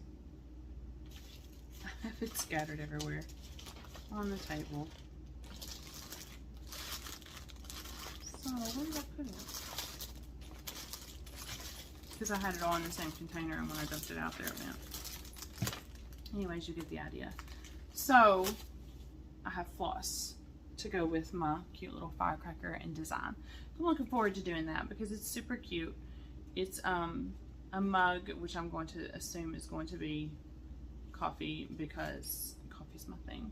[SPEAKER 1] I have it scattered everywhere on the table. So where did I put it? Because I had it all in the same container, and when I dumped it out there, it went. Anyways, you get the idea. So I have floss to go with my cute little firecracker and design. I'm looking forward to doing that because it's super cute. It's a mug, which I'm going to assume is going to be coffee because coffee's my thing.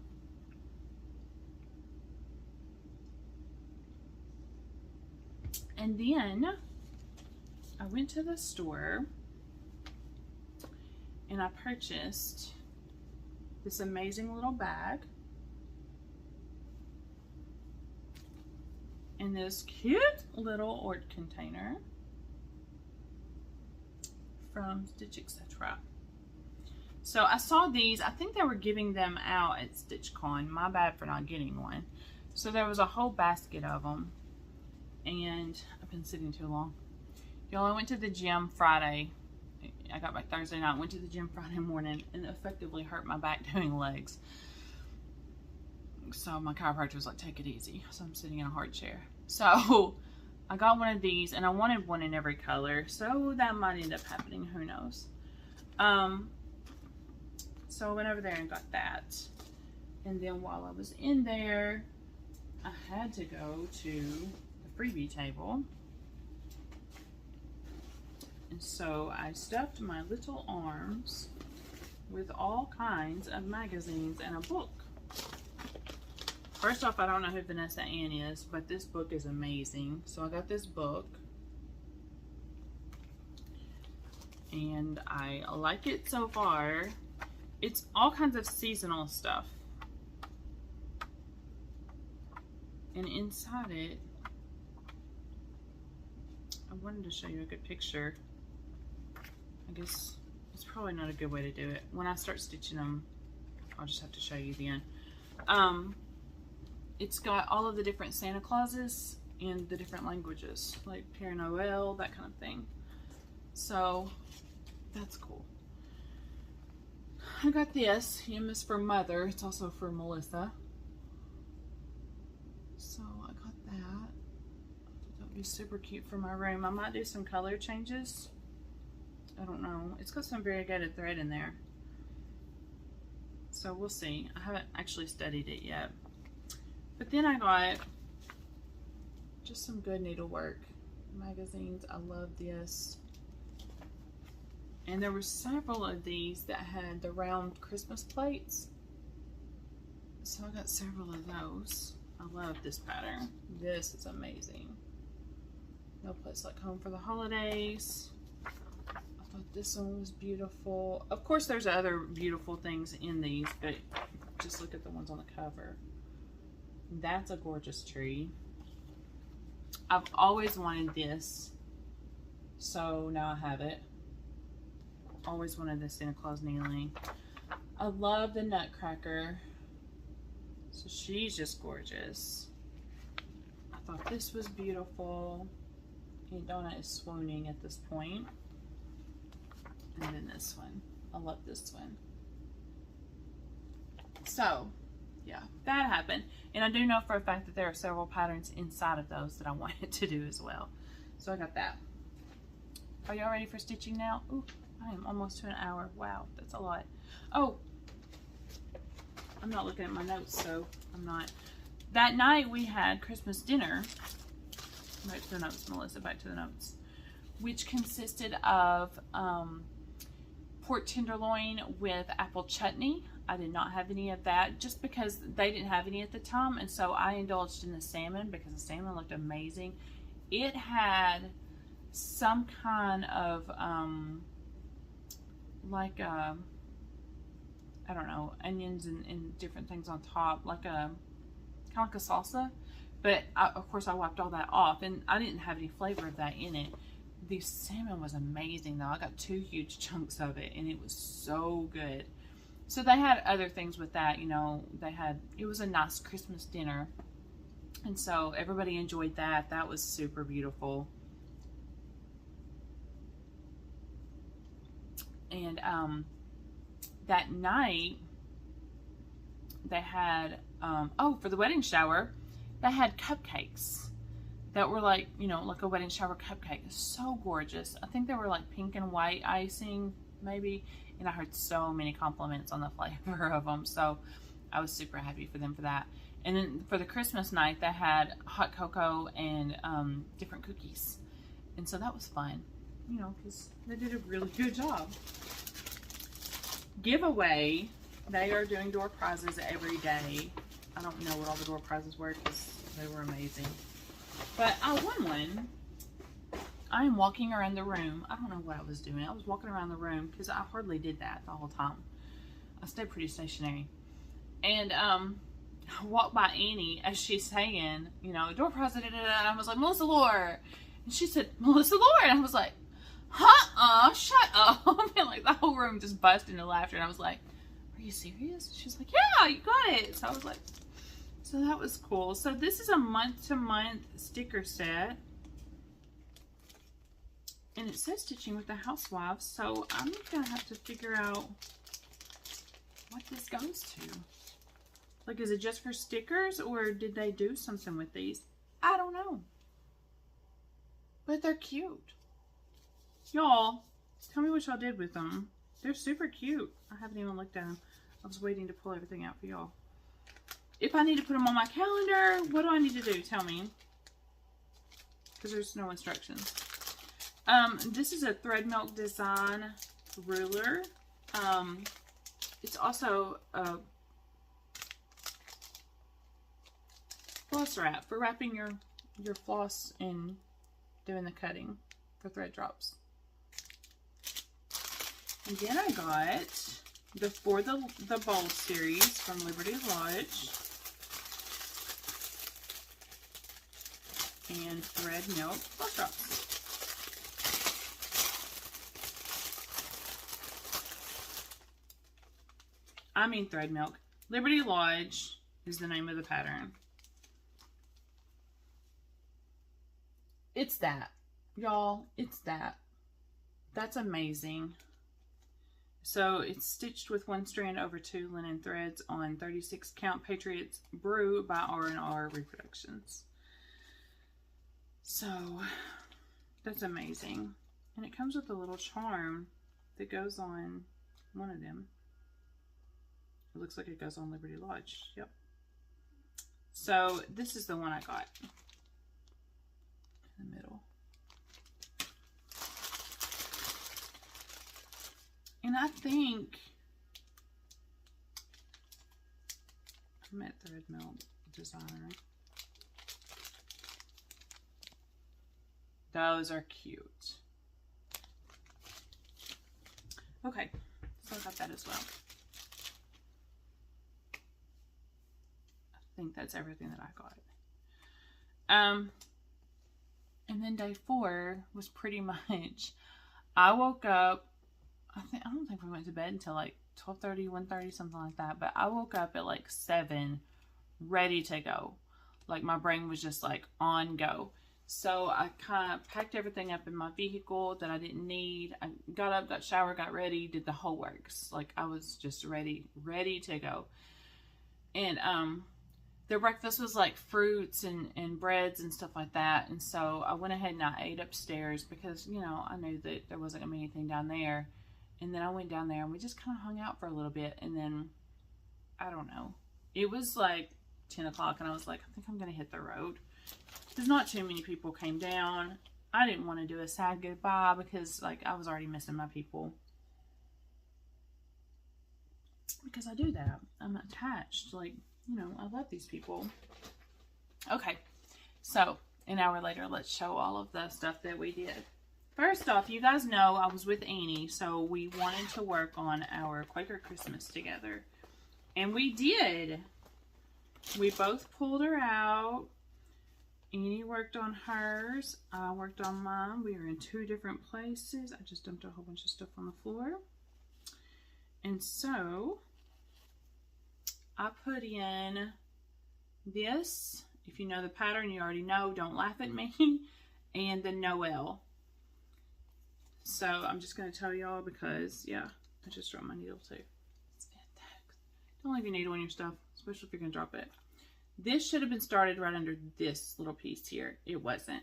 [SPEAKER 1] And then I went to the store and I purchased this amazing little bag and this cute little Ort container from Stitch Etc. So I saw these. I think they were giving them out at StitchCon. My bad for not getting one. So there was a whole basket of them, and I've been sitting too long. Y'all, I went to the gym Friday. I got back Thursday night, went to the gym Friday morning, and effectively hurt my back doing legs. So my chiropractor was like, take it easy. So I'm sitting in a hard chair. So I got one of these, and I wanted one in every color. So that might end up happening, who knows. So I went over there and got that. And then while I was in there, I had to go to the freebie table. And so I stuffed my little arms with all kinds of magazines and a book. First off, I don't know who Vanessa Ann is, but this book is amazing. So I got this book. And I like it so far. It's all kinds of seasonal stuff. And inside it, I wanted to show you a good picture. I guess it's probably not a good way to do it. When I start stitching them, I'll just have to show you then. It's got all of the different Santa Clauses in the different languages, like Père Noël, that kind of thing. So that's cool. I got this. M is for Mother. It's also for Melissa. So I got that. I thought that would be super cute for my room. I might do some color changes. I don't know. It's got some variegated thread in there. So we'll see. I haven't actually studied it yet. But then I got just some good needlework magazines. I love this. And there were several of these that had the round Christmas plates. So I got several of those. I love this pattern. This is amazing. No Place Like Home for the Holidays. I thought this one was beautiful. Of course there's other beautiful things in these, but just look at the ones on the cover. That's a gorgeous tree. I've always wanted this, so now I have it. Always wanted this Santa Claus kneeling. I love the Nutcracker. So she's just gorgeous. I thought this was beautiful. And Donna is swooning at this point. And then this one. I love this one. So, yeah, that happened. And I do know for a fact that there are several patterns inside of those that I wanted to do as well. So I got that. Are y'all ready for stitching now? Ooh, I am almost to an hour. Wow, that's a lot. Oh, I'm not looking at my notes, so I'm not. That night we had Christmas dinner. Back to the notes, Melissa, back to the notes. Which consisted of pork tenderloin with apple chutney. I did not have any of that just because they didn't have any at the time, and so I indulged in the salmon because the salmon looked amazing. It had some kind of like I don't know, onions and different things on top, like a kind of like a salsa, but of course I wiped all that off, and I didn't have any flavor of that in it. The salmon was amazing though. I got 2 huge chunks of it, and it was so good. So they had other things with that, you know. It was a nice Christmas dinner, and so everybody enjoyed that. That was super beautiful. And that night they had oh, for the wedding shower they had cupcakes that were like, you know, like a wedding shower cupcake. So gorgeous. I think they were like pink and white icing maybe, and I heard so many compliments on the flavor of them, so I was super happy for them for that. And then for the Christmas night they had hot cocoa and different cookies, and so that was fun, you know, because they did a really good job. Giveaway, they are doing door prizes every day. I don't know what all the door prizes were because they were amazing, but I won one. I am walking around the room. I don't know what I was doing. I was walking around the room because I hardly did that the whole time. I stayed pretty stationary. And I walked by Annie as she's saying, you know, door prize, da, da, da, and I was like, Melissa Lore. And she said, Melissa Lore. And I was like, shut up. And like the whole room just busted into laughter. And I was like, are you serious? She was like, yeah, you got it. So I was like, so that was cool. So this is a month-to-month sticker set. And it says Stitching with the Housewives, so I'm gonna have to figure out what this goes to. Like, is it just for stickers, or did they do something with these? I don't know. But they're cute. Y'all, tell me what y'all did with them. They're super cute. I haven't even looked at them. I was waiting to pull everything out for y'all. If I need to put them on my calendar, what do I need to do? Tell me. Because there's no instructions. This is a thread milk design ruler. It's also a floss wrap for wrapping your floss and doing the cutting for thread drops. And then I got the For the Bowl series from Liberty Lodge. And thread milk floss drops. I mean thread milk. Liberty Lodge is the name of the pattern. It's that. Y'all, it's that. That's amazing. So it's stitched with 1 strand over 2 linen threads on 36 count Patriots Brew by R&R Reproductions. So that's amazing. And it comes with a little charm that goes on one of them. It looks like it goes on Liberty Lodge. Yep. So this is the one I got. In the middle. And I think I met Thread Milk Designer. Those are cute. Okay, so I got that as well. I think that's everything that I got. And then day 4 was pretty much, I woke up, I don't think we went to bed until like 12:30, 1:30, something like that. But I woke up at like 7, ready to go. Like my brain was just like on go. So I kind of packed everything up in my vehicle that I didn't need. I got up, got showered, got ready, did the whole works. Like I was just ready to go. And their breakfast was like fruits and breads and stuff like that. And so I went ahead and I ate upstairs because, you know, I knew that there wasn't going to be anything down there. And then I went down there and we just kind of hung out for a little bit. And then, I don't know. It was like 10 o'clock and I was like, I think I'm going to hit the road. There's not too many people came down. I didn't want to do a sad goodbye because like I was already missing my people. Because I do that. I'm attached. Like, you know, I love these people. Okay. So, an hour later, let's show all of the stuff that we did. First off, you guys know I was with Annie, so we wanted to work on our Quaker Christmas together. And we did. We both pulled her out. Annie worked on hers. I worked on mine. We were in 2 different places. I just dumped a whole bunch of stuff on the floor. And so, I put in this. If you know the pattern, you already know. Don't laugh at me. And the Noel. So, I'm just going to tell y'all because, yeah, I just dropped my needle too. Don't leave your needle on your stuff, especially if you're going to drop it. This should have been started right under this little piece here. It wasn't.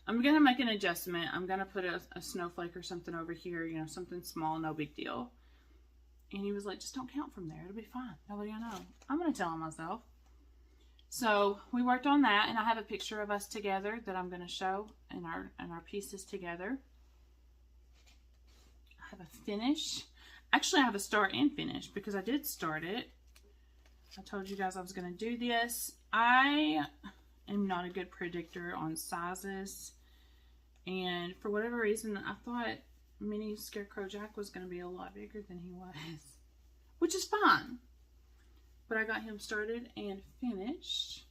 [SPEAKER 1] I'm going to make an adjustment. I'm going to put a snowflake or something over here, you know, something small, no big deal. And he was like, just don't count from there. It'll be fine. Nobody will know. I'm going to tell him myself. So we worked on that, and I have a picture of us together that I'm going to show in our pieces together. I have a finish. Actually, I have a start and finish because I did start it. I told you guys I was going to do this. I am not a good predictor on sizes. And for whatever reason, I thought Mini Scarecrow Jack was going to be a lot bigger than he was. Which is fine. But I got him started and finished.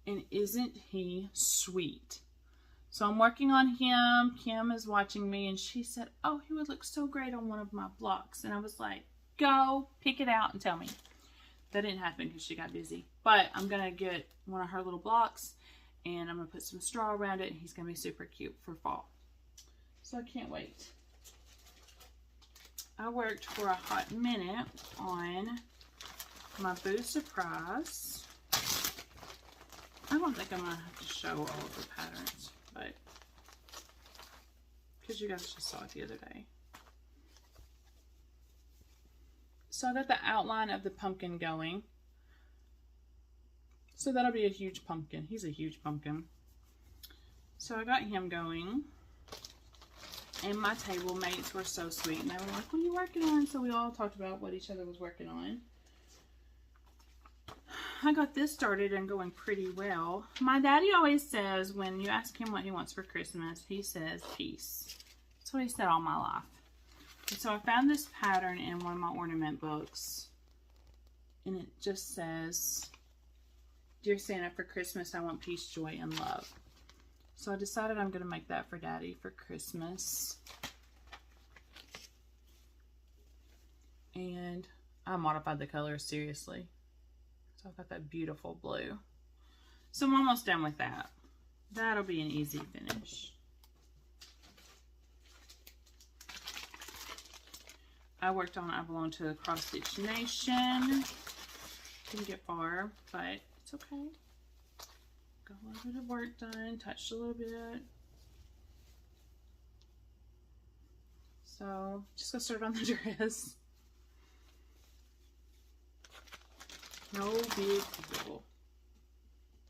[SPEAKER 1] And isn't he sweet? So I'm working on him. Kim is watching me and she said, oh, he would look so great on one of my blocks. And I was like, go pick it out and tell me. That didn't happen because she got busy. But I'm going to get one of her little blocks and I'm going to put some straw around it and he's going to be super cute for fall. So I can't wait. I worked for a hot minute on my Boo Surprise. I don't think I'm going to have to show all of the patterns, but because you guys just saw it the other day. So I got the outline of the pumpkin going. So that'll be a huge pumpkin. He's a huge pumpkin. So I got him going. And my table mates were so sweet. And they were like, what are you working on? So we all talked about what each other was working on. I got this started and going pretty well. My daddy always says when you ask him what he wants for Christmas, he says peace. That's what he said all my life. And so I found this pattern in one of my ornament books. And it just says, Dear Santa, for Christmas I want peace, joy, and love. So I decided I'm going to make that for Daddy for Christmas. And I modified the colors seriously. So I've got that beautiful blue. So I'm almost done with that. That'll be an easy finish. I worked on I Belong to the Cross Stitch Nation. Didn't get far, but it's okay. Got a little bit of work done, touched a little bit. So, just gonna start on the dress. No big deal.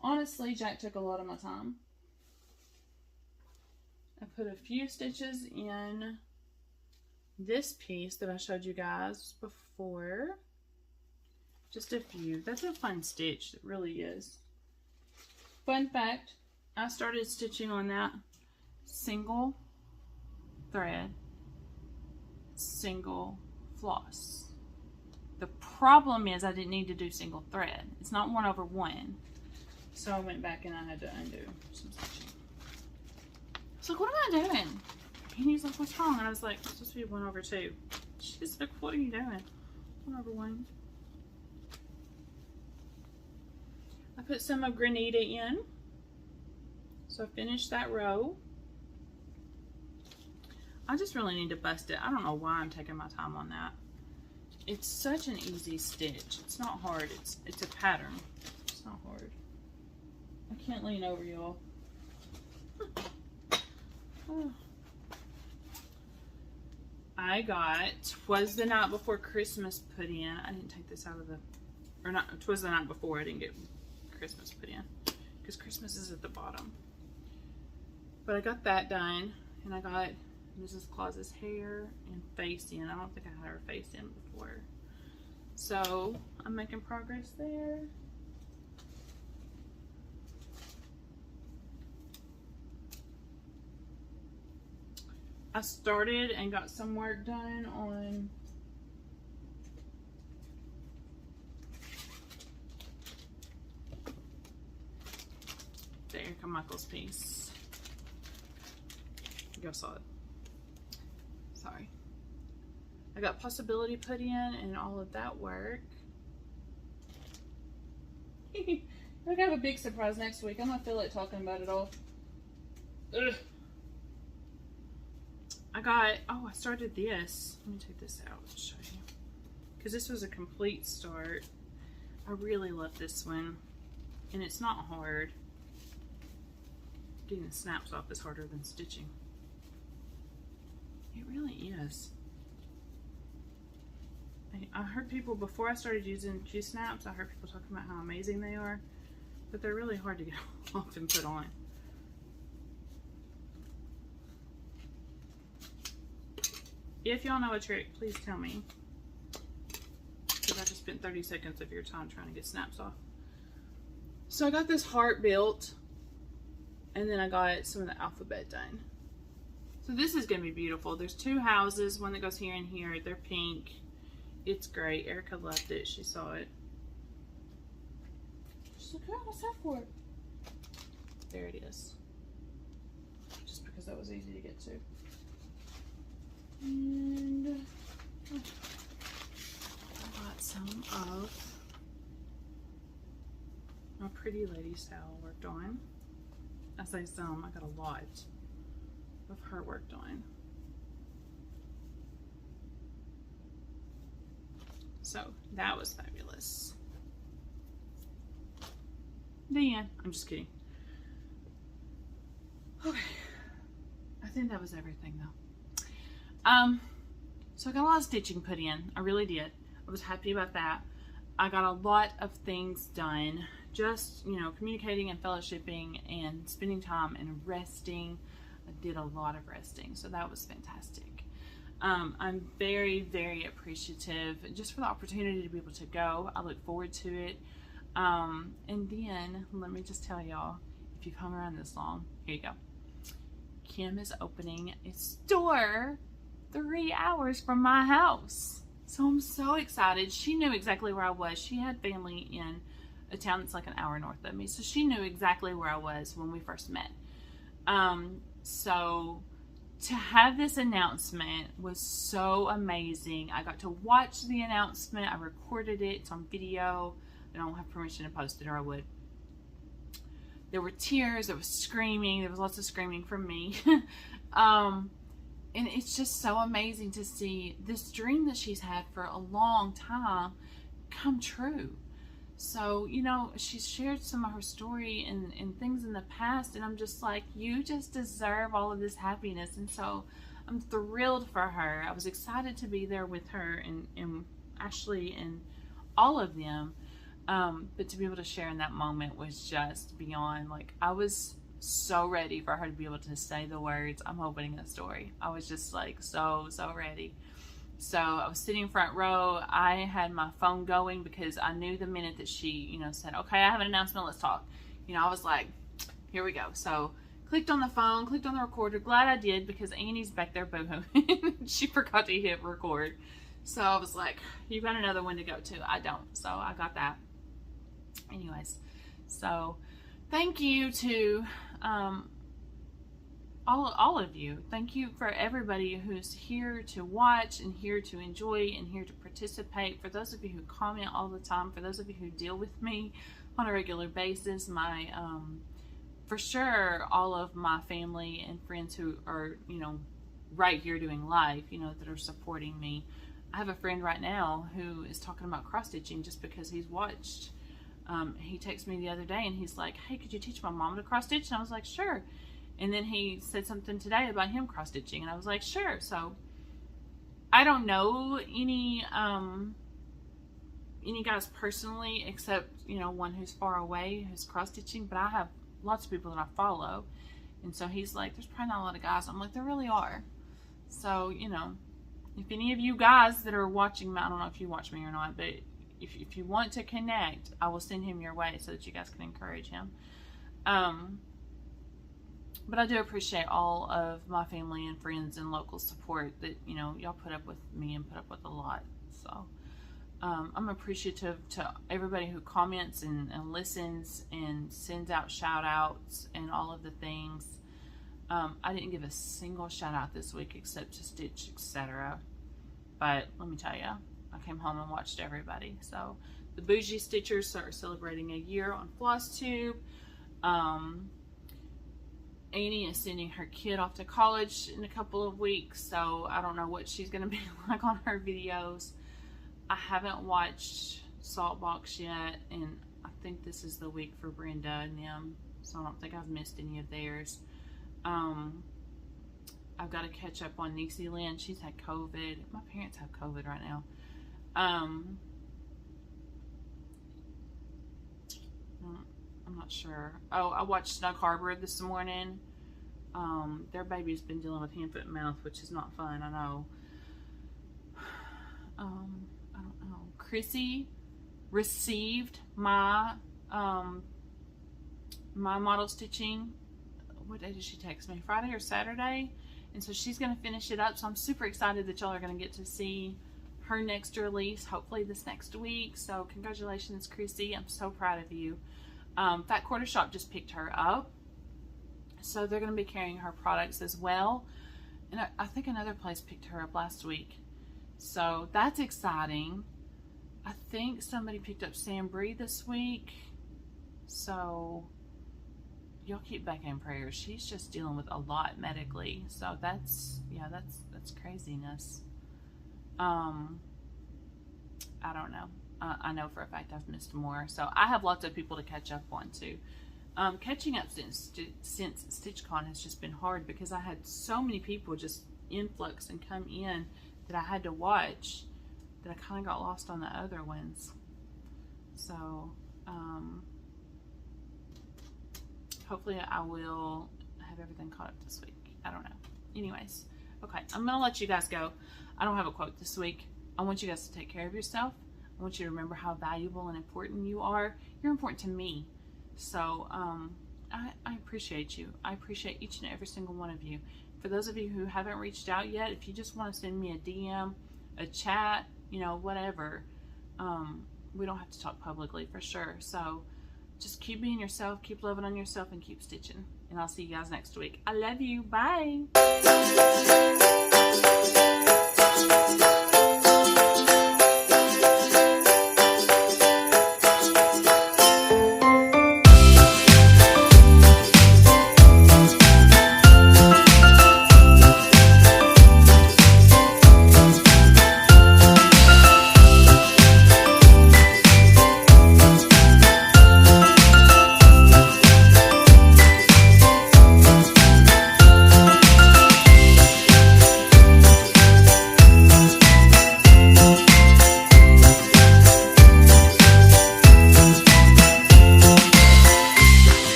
[SPEAKER 1] Honestly, Jack took a lot of my time. I put a few stitches in this piece that I showed you guys before. Just a few. That's a fun stitch. It really is. Fun fact, I started stitching on that single thread, single floss. The problem is I didn't need to do single thread. It's not 1 over 1. So I went back and I had to undo some stitching. I was like, what am I doing? And he's like, what's wrong? And I was like, it's supposed to be 1 over 2. She's like, what are you doing? 1 over 1. I put some of Granita in. So I finished that row. I just really need to bust it. I don't know why I'm taking my time on that. It's such an easy stitch. It's not hard. It's a pattern. It's not hard. I can't lean over, y'all. Oh. I got Twas the Night Before Christmas put in. I didn't take this out of the, or not, Twas the Night Before. I didn't get Christmas put in because Christmas is at the bottom. But I got that done, and I got Mrs. Claus's hair and face in. I don't think I had her face in before. So I'm making progress there. I started and got some work done on the Erica Michaels piece. Y'all saw it. Sorry. I got Possibility put in and all of that work. We're gonna have a big surprise next week. I'm gonna feel like talking about it all. Ugh. I started this. Let me take this out and show you. Because this was a complete start. I really love this one. And it's not hard. Getting the snaps off is harder than stitching. It really is. I heard people, before I started using Q-snaps, I heard people talking about how amazing they are. But they're really hard to get off and put on. If y'all know a trick, please tell me. Because I just spent 30 seconds of your time trying to get snaps off. So I got this heart built. And then I got some of the alphabet done. So this is going to be beautiful. There's 2 houses. One that goes here and here. They're pink. It's great. Erica loved it. She saw it. She's like, oh, what's that for? There it is. Just because that was easy to get to. And I got some of my Pretty Lady style worked on. I say some, I got a lot of her worked on. So that was fabulous. The end. I'm just kidding. Okay. I think that was everything though. So I got a lot of stitching put in. I really did. I was happy about that. I got a lot of things done, just, you know, communicating and fellowshipping and spending time and resting. I did a lot of resting, so that was fantastic. I'm very, very appreciative just for the opportunity to be able to go. I look forward to it. And then, let me just tell y'all, if you've hung around this long, here you go. Kim is opening a store 3 hours from my house. So I'm so excited. She knew exactly where I was. She had family in a town that's like an hour north of me. So she knew exactly where I was when we first met. So to have this announcement was so amazing. I got to watch the announcement. I recorded it. It's on video. I don't have permission to post it, or I would. There were tears. There was screaming. There was lots of screaming from me. And it's just so amazing to see this dream that she's had for a long time come true. So, you know, she's shared some of her story and things in the past, and I'm just like, you just deserve all of this happiness. And so I'm thrilled for her. I was excited to be there with her and Ashley and all of them. But to be able to share in that moment was just beyond, like, I was so ready for her to be able to say the words, I'm opening a story. I was just like so ready. So I was sitting front row. I had my phone going because I knew the minute that she, you know, said, okay, I have an announcement, let's talk. You know, I was like, here we go. So clicked on the phone, clicked on the recorder. Glad I did, because Annie's back there boo-hooing. She forgot to hit record. So I was like, you've got another one to go to. I don't. So I got that. Anyways, so thank you to all of you. Thank you for everybody who's here to watch and here to enjoy and here to participate. For those of you who comment all the time, for those of you who deal with me on a regular basis, my for sure all of my family and friends who are, you know, right here doing live, you know, that are supporting me. I have a friend right now who is talking about cross stitching just because he's watched. He texted me the other day and he's like, hey, could you teach my mom to cross stitch? And I was like, sure. And then he said something today about him cross stitching, and I was like, sure. So I don't know any guys personally, except, you know, one who's far away who's cross stitching, but I have lots of people that I follow. And so he's like, there's probably not a lot of guys. I'm like, there really are. So, you know, if any of you guys that are watching, I don't know if you watch me or not, but if you want to connect, I will send him your way so that you guys can encourage him. But I do appreciate all of my family and friends and local support that, you know, y'all put up with me and put up with a lot. So I'm appreciative to everybody who comments and listens and sends out shout outs and all of the things. I didn't give a single shout out this week except to Stitch, etc. But let me tell you, I came home and watched everybody. So the Bougie Stitchers are celebrating a year on Flosstube. Annie is sending her kid off to college in a couple of weeks, so I don't know what she's going to be like on her videos. I haven't watched Saltbox yet, and I think this is the week for Brenda and them, so I don't think I've missed any of theirs. I've got to catch up on Niecy Lynn. She's had COVID. My parents have COVID right now. I'm not sure. Oh, I watched Snug Harbor this morning. Their baby's been dealing with hand, foot, and mouth, which is not fun, I know. I don't know. Chrissy received my my model stitching. What day did she text me? Friday or Saturday? And so she's going to finish it up. So I'm super excited that y'all are going to get to see her next release, hopefully this next week. So congratulations, Chrissy. I'm so proud of you. Fat Quarter Shop just picked her up, so they're going to be carrying her products as well. And I think another place picked her up last week, so that's exciting. I think somebody picked up Sam Bree this week, so y'all keep Becca in prayer. She's just dealing with a lot medically, so that's craziness. I don't know. I know for a fact I've missed more, so I have lots of people to catch up on too. Catching up since StitchCon has just been hard because I had so many people just influx and come in that I had to watch. that I kind of got lost on the other ones. So, hopefully I will have everything caught up this week. I don't know. Anyways, okay, I'm going to let you guys go. I don't have a quote this week. I want you guys to take care of yourself. I want you to remember how valuable and important you are. You're important to me. So, I appreciate you. I appreciate each and every single one of you. For those of you who haven't reached out yet, if you just want to send me a DM, a chat, you know, whatever, we don't have to talk publicly for sure. So just keep being yourself, keep loving on yourself, and keep stitching. And I'll see you guys next week. I love you. Bye.